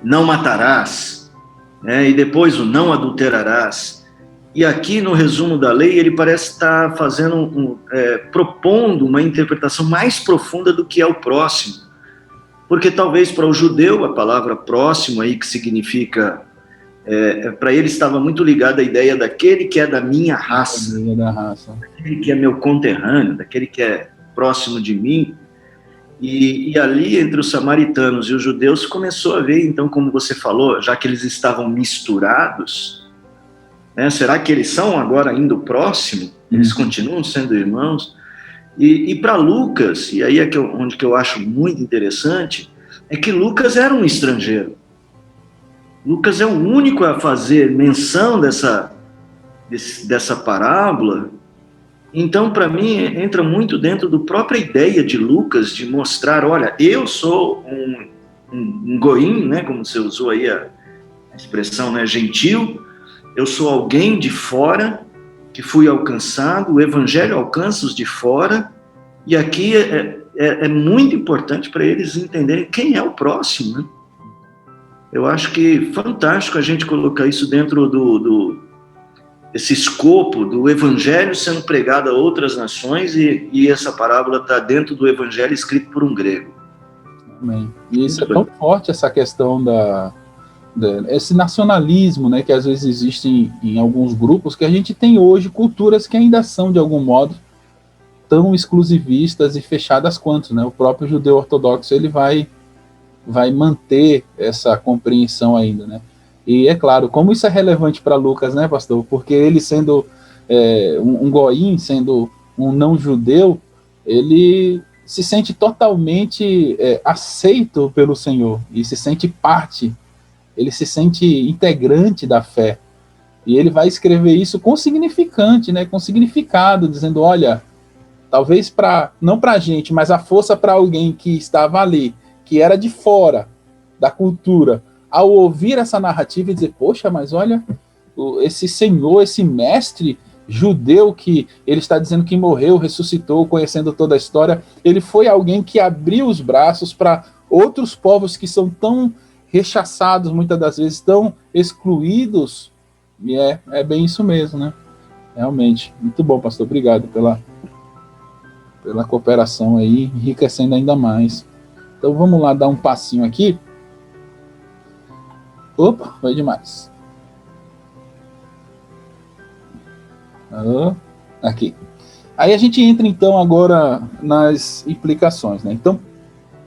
Não matarás, né? E depois o não adulterarás. E aqui no resumo da lei ele parece estar fazendo propondo uma interpretação mais profunda do que é o próximo, porque talvez para o judeu a palavra próximo aí, que significa para ele estava muito ligada à ideia daquele que é da minha raça, daquele que é meu conterrâneo, daquele que é próximo de mim. E ali, entre os samaritanos e os judeus, começou a ver, então, como você falou, já que eles estavam misturados, né, será que eles são agora ainda o próximo? Eles continuam sendo irmãos? E para Lucas, e aí é onde que eu acho muito interessante, é que Lucas era um estrangeiro. Lucas é o único a fazer menção dessa parábola. Então, para mim, entra muito dentro da própria ideia de Lucas de mostrar, olha, eu sou um goim, né, como você usou aí a expressão, né, gentil, eu sou alguém de fora que fui alcançado, o evangelho alcança os de fora, e aqui é muito importante para eles entenderem quem é o próximo, né? Eu acho que fantástico a gente colocar isso dentro esse escopo do evangelho sendo pregado a outras nações, e essa parábola está dentro do evangelho escrito por um grego. Amém. E isso é tão forte, essa questão esse nacionalismo, né, que às vezes existe em alguns grupos, que a gente tem hoje culturas que ainda são, de algum modo, tão exclusivistas e fechadas quanto, né? O próprio judeu ortodoxo, ele vai manter essa compreensão ainda, né? E é claro, como isso é relevante para Lucas, né, pastor? Porque ele sendo um goim, sendo um não-judeu, ele se sente totalmente aceito pelo Senhor, e se sente parte, ele se sente integrante da fé. E ele vai escrever isso com significante, né, com significado, dizendo, olha, talvez não para a gente, mas a força para alguém que estava ali, que era de fora da cultura, ao ouvir essa narrativa e dizer, poxa, mas olha, esse senhor, esse mestre judeu que ele está dizendo que morreu, ressuscitou, conhecendo toda a história, ele foi alguém que abriu os braços para outros povos que são tão rechaçados, muitas das vezes tão excluídos, e é bem isso mesmo, né? Realmente, muito bom, pastor, obrigado pela cooperação aí, enriquecendo ainda mais. Então vamos lá dar um passinho aqui. Opa, foi demais. Aqui. Aí a gente entra então agora nas implicações, né? Então,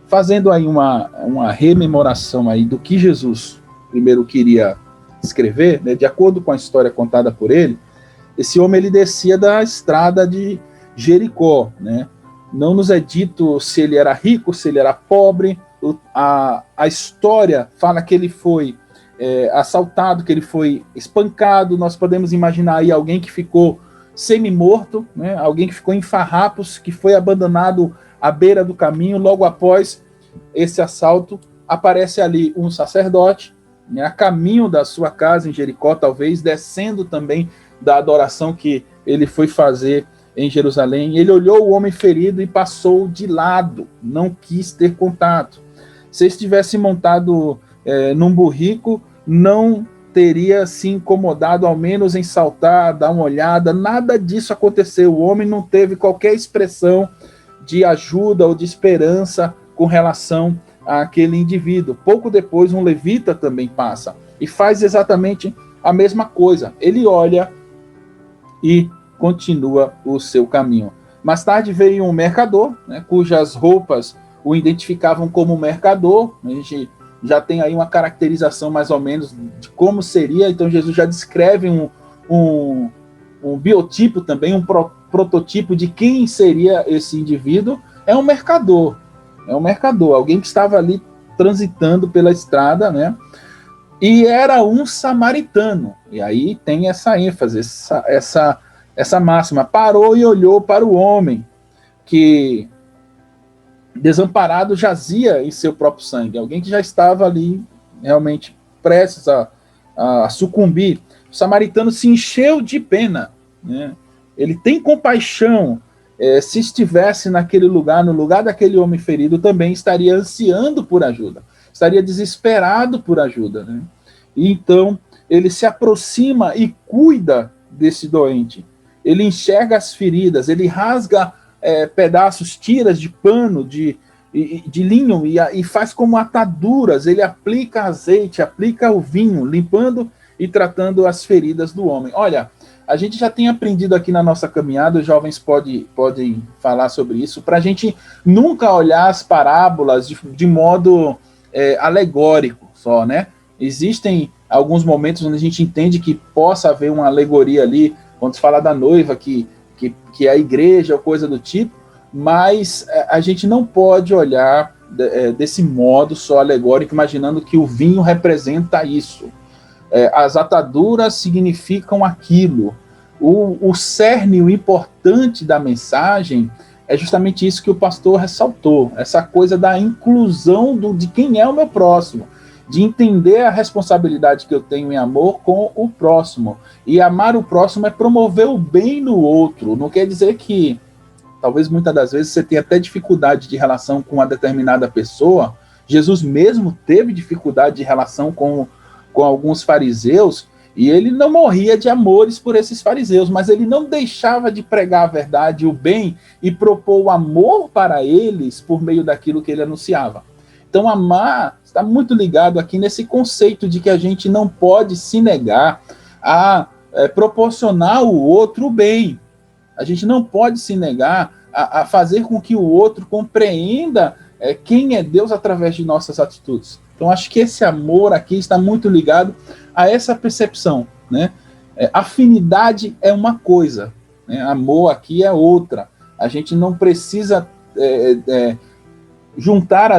fazendo aí uma rememoração aí do que Jesus primeiro queria escrever, né? De acordo com a história contada por ele, esse homem ele descia da estrada de Jericó, né? Não nos é dito se ele era rico, se ele era pobre. A história fala que ele foi assaltado, que ele foi espancado. Nós podemos imaginar aí alguém que ficou semi-morto, né? Alguém que ficou em farrapos, que foi abandonado à beira do caminho. Logo após esse assalto, aparece ali um sacerdote, né, a caminho da sua casa em Jericó, talvez, descendo também da adoração que ele foi fazer em Jerusalém. Ele olhou o homem ferido e passou de lado, não quis ter contato. Se estivesse montado num burrico, não teria se incomodado ao menos em saltar, dar uma olhada. Nada disso aconteceu. O homem não teve qualquer expressão de ajuda ou de esperança com relação àquele indivíduo. Pouco depois, um levita também passa e faz exatamente a mesma coisa. Ele olha e continua o seu caminho. Mais tarde veio um mercador, né, cujas roupas o identificavam como mercador. A gente já tem aí uma caracterização mais ou menos de como seria. Então Jesus já descreve um biotipo também, um prototipo de quem seria esse indivíduo. É um mercador, alguém que estava ali transitando pela estrada, né? E era um samaritano. E aí tem essa ênfase, essa máxima. Parou e olhou para o homem que, desamparado, jazia em seu próprio sangue. Alguém que já estava ali realmente prestes a sucumbir. O samaritano se encheu de pena, né? Ele tem compaixão se estivesse naquele lugar, no lugar daquele homem ferido, também estaria ansiando por ajuda, estaria desesperado por ajuda, né? E então ele se aproxima e cuida desse doente. Ele enxerga as feridas, ele rasga pedaços, tiras de pano, de linho e faz como ataduras. Ele aplica azeite, aplica o vinho, limpando e tratando as feridas do homem. Olha, a gente já tem aprendido aqui na nossa caminhada, os jovens podem falar sobre isso, para a gente nunca olhar as parábolas de modo alegórico só, né? Existem alguns momentos onde a gente entende que possa haver uma alegoria ali, quando se fala da noiva, que é a igreja ou coisa do tipo, mas a gente não pode olhar desse modo só alegórico, imaginando que o vinho representa isso. As ataduras significam aquilo. O cerne, o importante da mensagem é justamente isso que o pastor ressaltou, essa coisa da inclusão de quem é o meu próximo, de entender a responsabilidade que eu tenho em amor com o próximo. E amar o próximo é promover o bem no outro. Não quer dizer que, talvez muitas das vezes, você tenha até dificuldade de relação com uma determinada pessoa. Jesus mesmo teve dificuldade de relação com alguns fariseus, e ele não morria de amores por esses fariseus, mas ele não deixava de pregar a verdade, o bem, e propor o amor para eles por meio daquilo que ele anunciava. Então, amar está muito ligado aqui nesse conceito de que a gente não pode se negar a proporcionar ao outro o bem. A gente não pode se negar a fazer com que o outro compreenda quem é Deus através de nossas atitudes. Então, acho que esse amor aqui está muito ligado a essa percepção, né? Afinidade é uma coisa, né? Amor aqui é outra. A gente não precisa juntar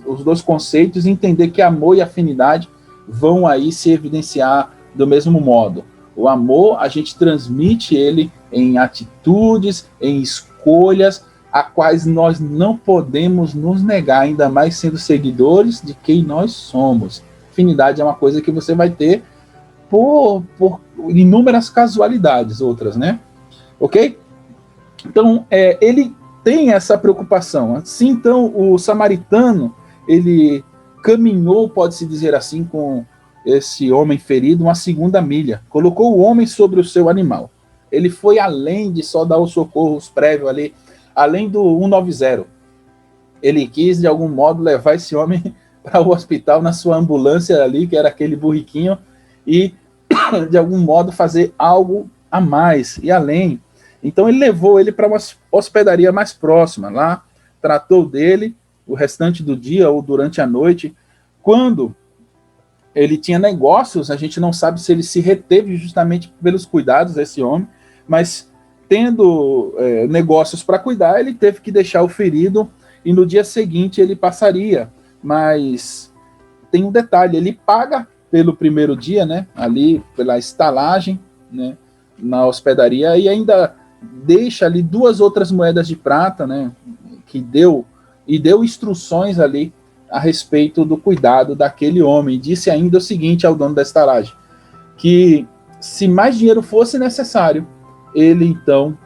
os dois conceitos e entender que amor e afinidade vão aí se evidenciar do mesmo modo. O amor, a gente transmite ele em atitudes, em escolhas, a quais nós não podemos nos negar, ainda mais sendo seguidores de quem nós somos. Afinidade é uma coisa que você vai ter por inúmeras casualidades, outras, né? Ok? Então, ele tem essa preocupação. Assim, então, o samaritano, ele caminhou, pode-se dizer assim, com esse homem ferido, uma segunda milha. Colocou o homem sobre o seu animal. Ele foi além de só dar os socorros prévios ali, além do 190. Ele quis, de algum modo, levar esse homem para o hospital na sua ambulância ali, que era aquele burriquinho, e, de algum modo, fazer algo a mais e além. Então, ele levou ele para uma hospedaria mais próxima. Lá, tratou dele o restante do dia ou durante a noite. Quando ele tinha negócios, a gente não sabe se ele se reteve justamente pelos cuidados desse homem, mas tendo negócios para cuidar, ele teve que deixar o ferido e no dia seguinte ele passaria. Mas tem um detalhe, ele paga pelo primeiro dia, né, ali pela estalagem, né, na hospedaria, e ainda deixa ali 2 outras moedas de prata, né, que deu instruções ali a respeito do cuidado daquele homem. Disse ainda o seguinte ao dono da estalagem, que se mais dinheiro fosse necessário, ele então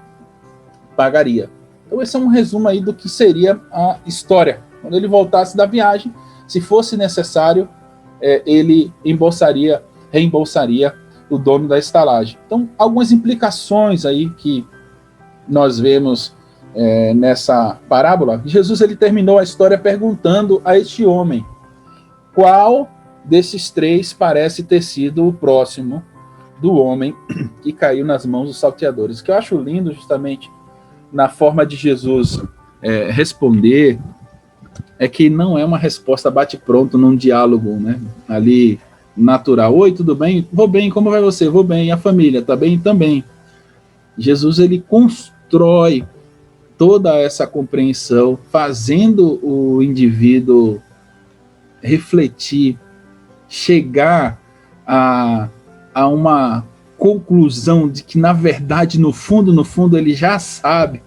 pagaria. Então esse é um resumo aí do que seria a história. Quando ele voltasse da viagem, se fosse necessário, ele reembolsaria o dono da estalagem. Então, algumas implicações aí que nós vemos nessa parábola. Jesus, ele terminou a história perguntando a este homem, qual desses 3 parece ter sido o próximo do homem que caiu nas mãos dos salteadores. O que eu acho lindo, justamente, na forma de Jesus responder, é que não é uma resposta bate-pronto num diálogo, né, ali natural. Oi, tudo bem? Vou bem, como vai você? Vou bem. E a família? Tá bem? Também. Jesus, ele constrói toda essa compreensão, fazendo o indivíduo refletir, chegar a uma conclusão de que, na verdade, no fundo, ele já sabe,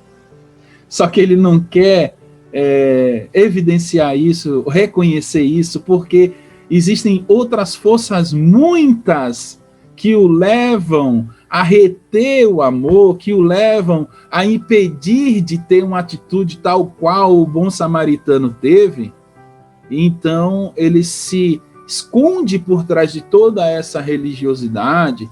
só que ele não quer evidenciar isso, reconhecer isso, porque existem outras forças, muitas, que o levam a reter o amor, que o levam a impedir de ter uma atitude tal qual o bom samaritano teve, então ele se esconde por trás de toda essa religiosidade,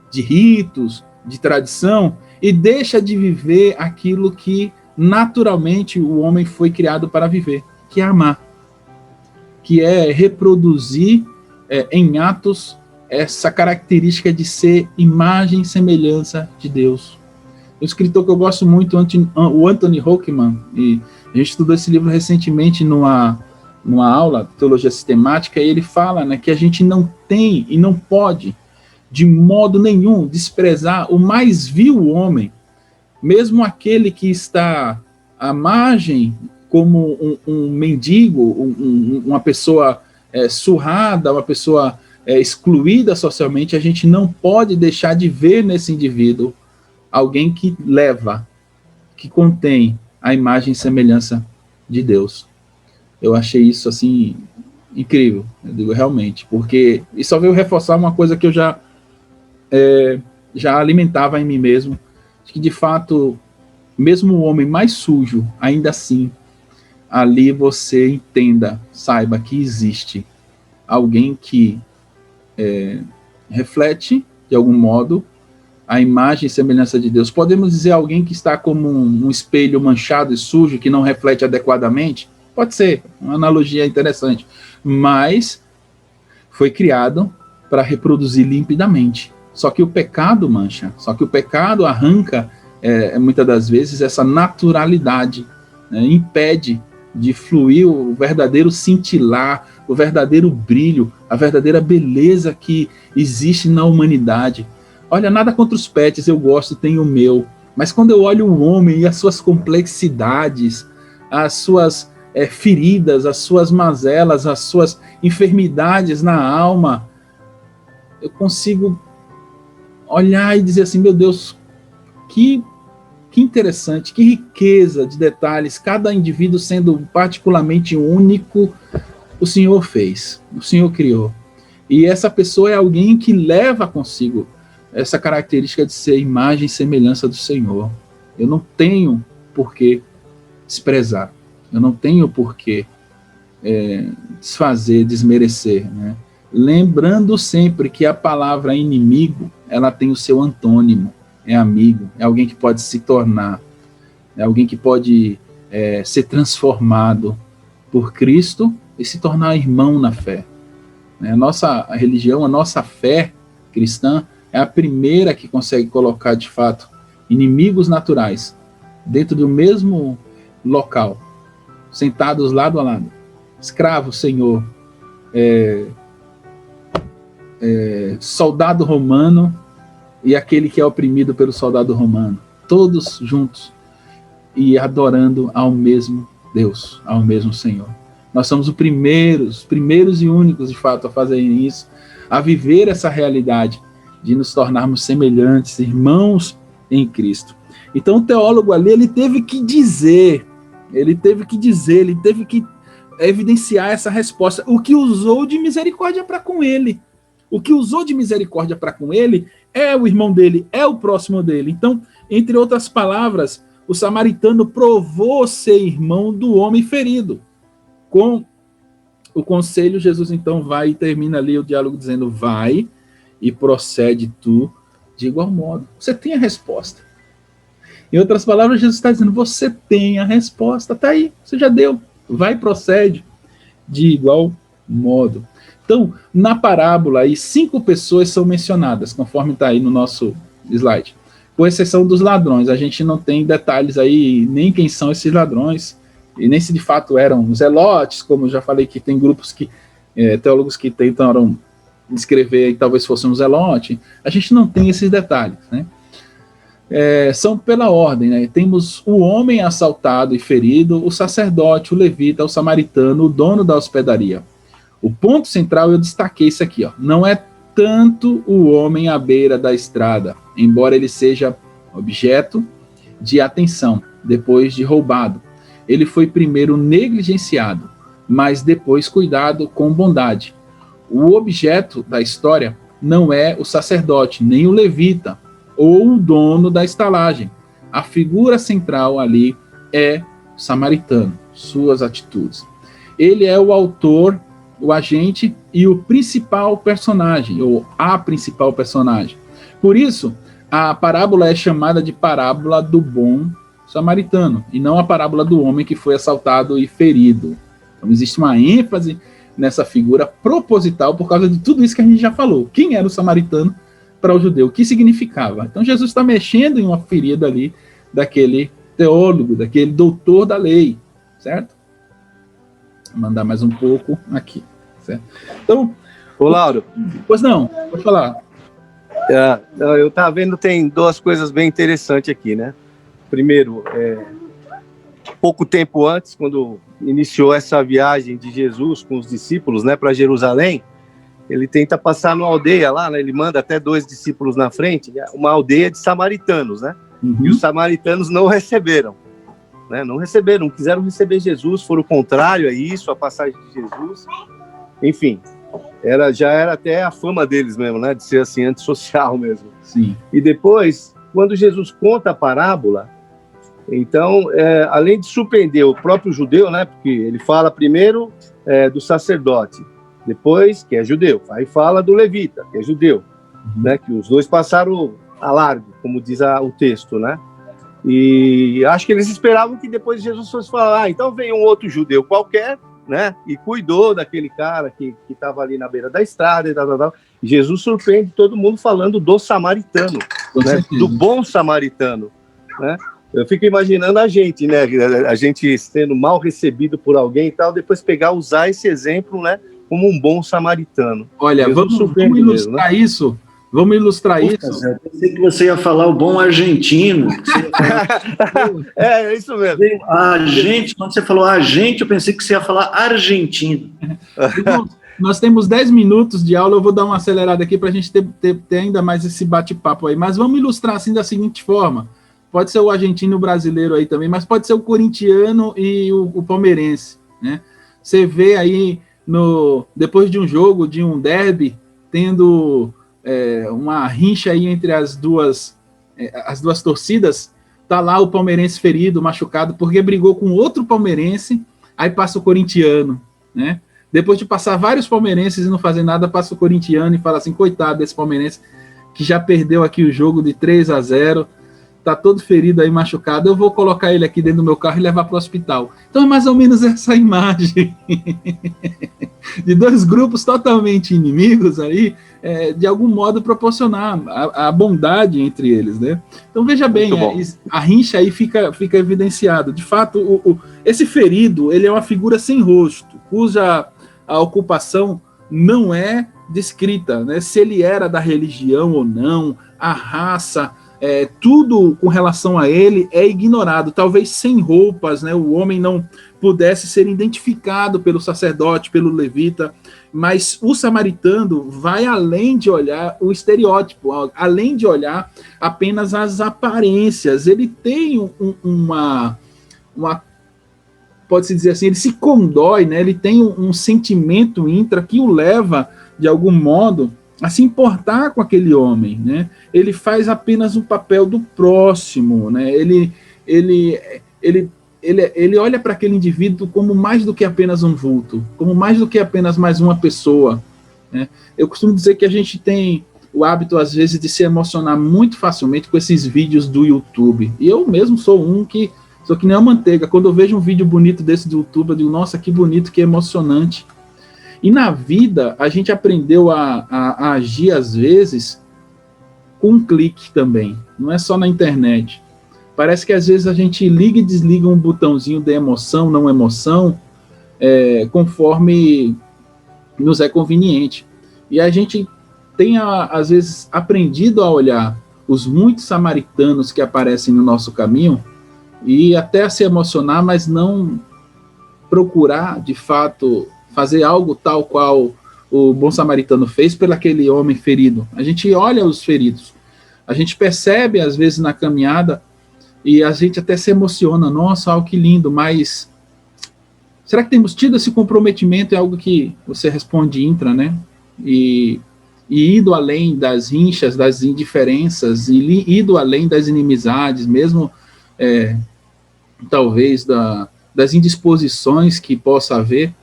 de ritos, de tradição, e deixa de viver aquilo que naturalmente o homem foi criado para viver, que é amar, que é reproduzir em atos essa característica de ser imagem e semelhança de Deus. O escritor que eu gosto muito, o Anthony Hockman, e a gente estudou esse livro recentemente numa aula de teologia sistemática, e ele fala, né, que a gente não tem e não pode, de modo nenhum, desprezar o mais vil homem, mesmo aquele que está à margem, como um mendigo, uma pessoa surrada, uma pessoa excluída socialmente. A gente não pode deixar de ver nesse indivíduo alguém que leva, que contém a imagem e semelhança de Deus. Eu achei isso, assim, incrível, eu digo, realmente, porque isso só veio reforçar uma coisa que eu já alimentava em mim mesmo, que de fato, mesmo o homem mais sujo, ainda assim, ali você entenda, saiba que existe alguém que reflete, de algum modo, a imagem e semelhança de Deus. Podemos dizer alguém que está como um espelho manchado e sujo, que não reflete adequadamente? Pode ser, uma analogia interessante, mas foi criado para reproduzir limpidamente. Só que o pecado mancha, só que o pecado arranca, muitas das vezes, essa naturalidade, né, impede de fluir o verdadeiro cintilar, o verdadeiro brilho, a verdadeira beleza que existe na humanidade. Olha, nada contra os pets, eu gosto, tenho o meu, mas quando eu olho o homem e as suas complexidades, as suas feridas, as suas mazelas, as suas enfermidades na alma, eu consigo olhar e dizer assim, meu Deus, que interessante, que riqueza de detalhes, cada indivíduo sendo particularmente único, o Senhor fez, o Senhor criou. E essa pessoa é alguém que leva consigo essa característica de ser imagem e semelhança do Senhor. Eu não tenho por que desprezar, eu não tenho por que desfazer, desmerecer, né? Lembrando sempre que a palavra inimigo, ela tem o seu antônimo, é amigo, é alguém que pode se tornar, é alguém que pode ser transformado por Cristo e se tornar irmão na fé. A nossa religião, a nossa fé cristã é a primeira que consegue colocar, de fato, inimigos naturais dentro do mesmo local, sentados lado a lado. Escravo, Senhor, soldado romano e aquele que é oprimido pelo soldado romano, todos juntos e adorando ao mesmo Deus, ao mesmo Senhor. Nós somos os primeiros e únicos, de fato, a fazerem isso, a viver essa realidade de nos tornarmos semelhantes, irmãos em Cristo. Então o teólogo ali, ele teve que evidenciar essa resposta, o que usou de misericórdia para com ele. O que usou de misericórdia para com ele é o irmão dele, é o próximo dele. Então, entre outras palavras, o samaritano provou ser irmão do homem ferido. Com o conselho, Jesus então vai e termina ali o diálogo dizendo, vai e procede tu de igual modo. Você tem a resposta. Em outras palavras, Jesus está dizendo, você tem a resposta, está aí, você já deu. Vai e procede de igual modo. Então, na parábola, aí 5 pessoas são mencionadas, conforme está aí no nosso slide. Com exceção dos ladrões, a gente não tem detalhes aí, nem quem são esses ladrões, e nem se de fato eram zelotes, como eu já falei que tem grupos que, teólogos que tentaram descrever e talvez fosse um zelote. A gente não tem esses detalhes, né? São pela ordem, né? Temos o homem assaltado e ferido, o sacerdote, o levita, o samaritano, o dono da hospedaria. O ponto central, eu destaquei isso aqui, ó, não é tanto o homem à beira da estrada, embora ele seja objeto de atenção, depois de roubado. Ele foi primeiro negligenciado, mas depois cuidado com bondade. O objeto da história não é o sacerdote, nem o levita, ou o dono da estalagem. A figura central ali é o samaritano, suas atitudes. Ele é o autor, o agente e o principal personagem, ou a principal personagem. Por isso, a parábola é chamada de parábola do bom samaritano, e não a parábola do homem que foi assaltado e ferido. Então existe uma ênfase nessa figura proposital por causa de tudo isso que a gente já falou. Quem era o samaritano para o judeu? O que significava? Então Jesus está mexendo em uma ferida ali daquele teólogo, daquele doutor da lei, certo? Vou mandar mais um pouco aqui, certo? Então, Ô, Lauro. Pois não, pode falar. Eu estava vendo, tem duas coisas bem interessantes aqui, né? Primeiro, pouco tempo antes, quando iniciou essa viagem de Jesus com os discípulos, né, para Jerusalém, ele tenta passar numa aldeia lá, né? Ele manda até 2 discípulos na frente, uma aldeia de samaritanos, né? E os samaritanos não receberam, né? Não receberam, não quiseram receber Jesus, foram contrário a isso, a passagem de Jesus. Enfim, já era até a fama deles mesmo, né? De ser assim, antissocial mesmo. Sim. E depois, quando Jesus conta a parábola, então, além de surpreender o próprio judeu, né? Porque ele fala primeiro do sacerdote, depois, que é judeu, aí fala do levita, que é judeu, né? Que os dois passaram a largo, como diz o texto, né? E acho que eles esperavam que depois Jesus fosse falar, então vem um outro judeu qualquer, né? E cuidou daquele cara que estava ali na beira da estrada e tal. E Jesus surpreende todo mundo falando do samaritano, né? Do bom samaritano, né? Eu fico imaginando a gente, né? A gente sendo mal recebido por alguém e tal, depois usar esse exemplo, né? Como um bom samaritano. Olha, vamos ilustrar mesmo, né? Isso. Vamos ilustrar isso. Eu pensei que você ia falar o bom argentino. É isso mesmo. Quando você falou agente, eu pensei que você ia falar argentino. Nós temos 10 minutos de aula, eu vou dar uma acelerada aqui para a gente ter ainda mais esse bate-papo aí. Mas vamos ilustrar assim da seguinte forma. Pode ser o argentino brasileiro aí também, mas pode ser o corintiano e o palmeirense, né? Você vê aí, depois de um jogo, de um derby, tendo uma rincha aí entre as duas torcidas, tá lá o palmeirense ferido, machucado, porque brigou com outro palmeirense, aí passa o corintiano, né? Depois de passar vários palmeirenses e não fazer nada, passa o corintiano e fala assim, coitado desse palmeirense que já perdeu aqui o jogo de 3-0, tá todo ferido aí, machucado, eu vou colocar ele aqui dentro do meu carro e levar para o hospital. Então é mais ou menos essa imagem de 2 grupos totalmente inimigos aí, de algum modo proporcionar a bondade entre eles, né? Então veja bem, a rincha aí fica evidenciado. De fato, esse ferido, ele é uma figura sem rosto, cuja a ocupação não é descrita, né? Se ele era da religião ou não, a raça, tudo com relação a ele é ignorado, talvez sem roupas, né? O homem não pudesse ser identificado pelo sacerdote, pelo levita, mas o samaritano vai além de olhar o estereótipo, além de olhar apenas as aparências, ele tem uma pode-se dizer assim, ele se condói, né? Ele tem um sentimento intra que o leva, de algum modo, a se importar com aquele homem, né? Ele faz apenas o papel do próximo, né? Ele olha para aquele indivíduo como mais do que apenas um vulto, como mais do que apenas mais uma pessoa, né? Eu costumo dizer que a gente tem o hábito, às vezes, de se emocionar muito facilmente com esses vídeos do YouTube. E eu mesmo sou sou que nem a manteiga. Quando eu vejo um vídeo bonito desse do YouTube, eu digo, nossa, que bonito, que emocionante. E na vida, a gente aprendeu a agir, às vezes, com um clique também. Não é só na internet. Parece que, às vezes, a gente liga e desliga um botãozinho de emoção, não emoção, conforme nos é conveniente. E a gente tem, às vezes, aprendido a olhar os muitos samaritanos que aparecem no nosso caminho e até a se emocionar, mas não procurar, de fato, fazer algo tal qual o bom samaritano fez por aquele homem ferido. A gente olha os feridos, a gente percebe, às vezes, na caminhada, e a gente até se emociona, nossa, que lindo, mas será que temos tido esse comprometimento? É algo que você responde intra, né? E e ido além das rinchas, das indiferenças, e ido além das inimizades, mesmo talvez das indisposições que possa haver,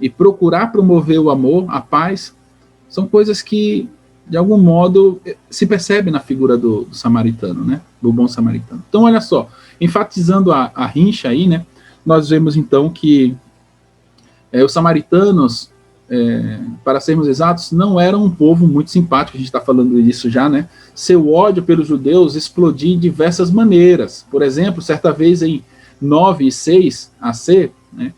e procurar promover o amor, a paz, são coisas que, de algum modo, se percebe na figura do samaritano, né? Do bom samaritano. Então, olha só, enfatizando a rincha aí, né? Nós vemos, então, que os samaritanos, para sermos exatos, não eram um povo muito simpático, a gente está falando disso já, né? Seu ódio pelos judeus explodia em diversas maneiras. Por exemplo, certa vez em 9 e 6 AC, né,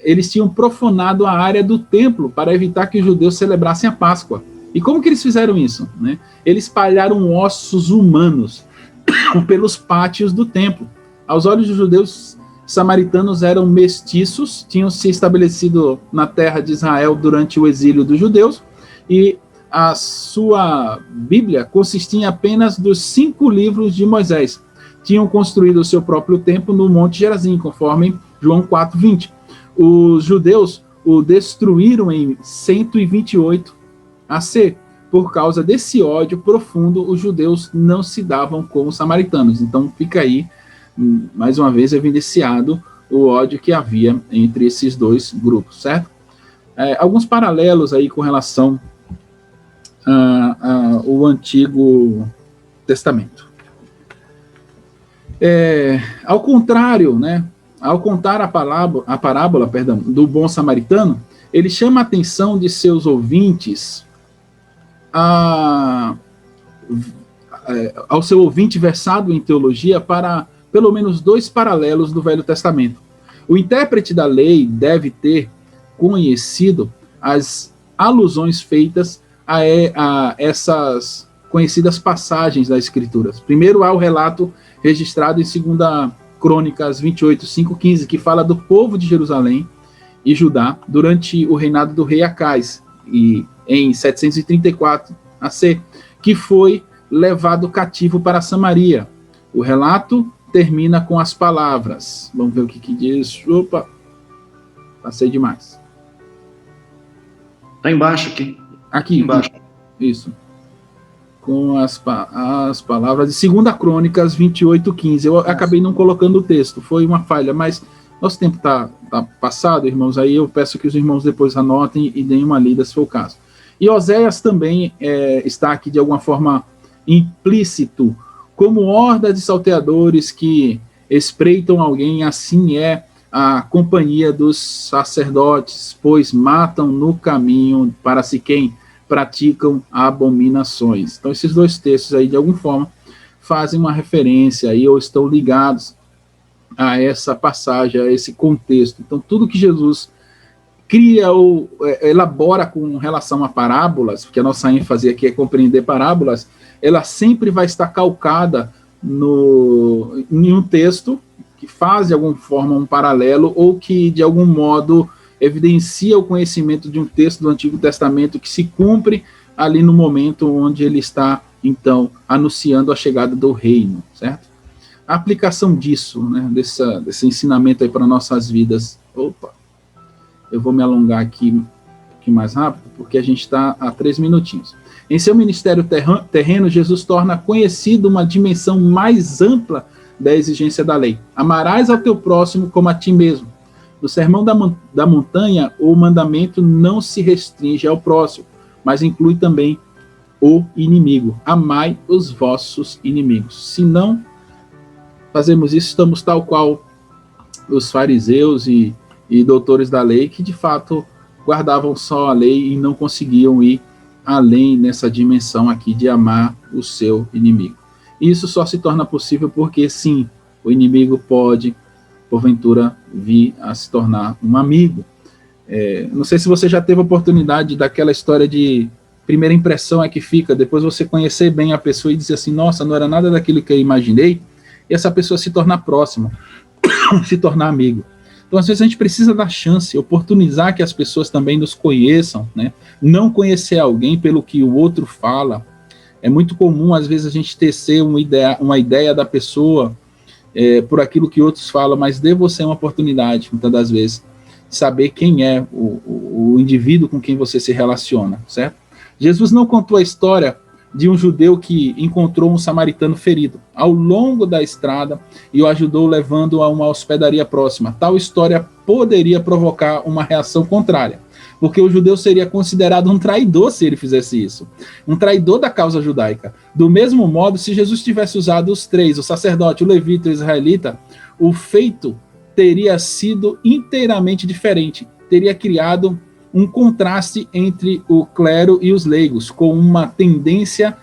eles tinham profanado a área do templo para evitar que os judeus celebrassem a Páscoa. E como que eles fizeram isso? Né? Eles espalharam ossos humanos pelos pátios do templo. Aos olhos dos judeus, samaritanos eram mestiços, tinham se estabelecido na terra de Israel durante o exílio dos judeus, e a sua Bíblia consistia apenas dos 5 livros de Moisés. Tinham construído o seu próprio templo no Monte Gerazim, conforme João 4:20. Os judeus o destruíram em 128 AC. Por causa desse ódio profundo, os judeus não se davam com os samaritanos. Então fica aí, mais uma vez, evidenciado o ódio que havia entre esses dois grupos, certo? Alguns paralelos aí com relação ao Antigo Testamento. Ao contrário, né? Ao contar a parábola, do bom samaritano, ele chama a atenção de seus ouvintes ao seu ouvinte versado em teologia para pelo menos 2 paralelos do Velho Testamento. O intérprete da lei deve ter conhecido as alusões feitas a essas conhecidas passagens das Escrituras. Primeiro há o relato registrado em 2 Crônicas 28, 5, 15, que fala do povo de Jerusalém e Judá durante o reinado do rei Acais, e em 734 AC, que foi levado cativo para Samaria. O relato termina com as palavras. Vamos ver o que diz. Opa, passei demais. Está embaixo aqui. Aqui embaixo. Isso. Com as palavras de 2 Crônicas 28, 15. Eu acabei não colocando o texto, foi uma falha, mas nosso tempo está passado, irmãos, aí eu peço que os irmãos depois anotem e deem uma lida, se for o caso. E Oséias também está aqui de alguma forma implícito, como horda de salteadores que espreitam alguém, assim é a companhia dos sacerdotes, pois matam no caminho para Siquém, praticam abominações. Então esses 2 textos aí de alguma forma fazem uma referência aí, ou estão ligados a essa passagem, a esse contexto. Então tudo que Jesus cria ou elabora com relação a parábolas, porque a nossa ênfase aqui é compreender parábolas, ela sempre vai estar calcada em um texto que faz de alguma forma um paralelo, ou que de algum modo evidencia o conhecimento de um texto do Antigo Testamento que se cumpre ali no momento onde ele está, então, anunciando a chegada do reino, certo? A aplicação disso, né, desse ensinamento aí para nossas vidas. Opa, eu vou me alongar aqui um pouquinho mais rápido, porque a gente está a 3 minutinhos. Em seu ministério terreno, Jesus torna conhecido uma dimensão mais ampla da exigência da lei. Amarás ao teu próximo como a ti mesmo. No Sermão da Montanha, o mandamento não se restringe ao próximo, mas inclui também o inimigo. Amai os vossos inimigos. Se não fazemos isso, estamos tal qual os fariseus e doutores da lei, que de fato guardavam só a lei e não conseguiam ir além nessa dimensão aqui de amar o seu inimigo. Isso só se torna possível porque, sim, o inimigo pode, porventura, vir a se tornar um amigo. Não sei se você já teve a oportunidade daquela história de primeira impressão é que fica, depois você conhecer bem a pessoa e dizer assim, nossa, não era nada daquilo que eu imaginei, e essa pessoa se tornar próxima, se tornar amigo. Então, às vezes, a gente precisa dar chance, oportunizar que as pessoas também nos conheçam, né? Não conhecer alguém pelo que o outro fala. É muito comum, às vezes, a gente tecer uma ideia da pessoa por aquilo que outros falam, mas dê você uma oportunidade, muitas das vezes, de saber quem é o indivíduo com quem você se relaciona, certo? Jesus não contou a história de um judeu que encontrou um samaritano ferido ao longo da estrada e o ajudou levando a uma hospedaria próxima. Tal história poderia provocar uma reação contrária, porque o judeu seria considerado um traidor se ele fizesse isso, um traidor da causa judaica. Do mesmo modo, se Jesus tivesse usado os três, o sacerdote, o levita e o israelita, o feito teria sido inteiramente diferente, teria criado um contraste entre o clero e os leigos, com uma tendência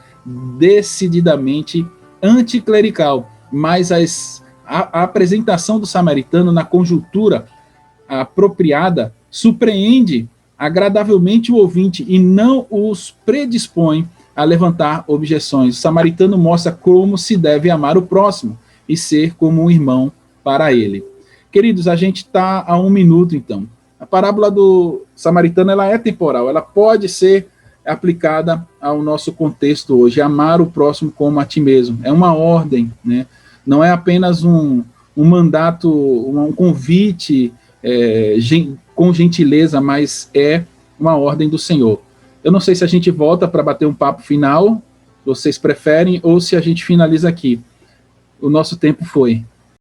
decididamente anticlerical, mas a apresentação do samaritano na conjuntura apropriada surpreende agradavelmente o ouvinte e não os predispõe a levantar objeções. O samaritano mostra como se deve amar o próximo e ser como um irmão para ele. Queridos, a gente está a 1 minuto, então. A parábola do samaritano, ela é temporal, ela pode ser aplicada ao nosso contexto hoje. Amar o próximo como a ti mesmo. É uma ordem, né? Não é apenas um mandato, um convite com gentileza, mas é uma ordem do Senhor. Eu não sei se a gente volta para bater um papo final, vocês preferem, ou se a gente finaliza aqui. O nosso tempo foi.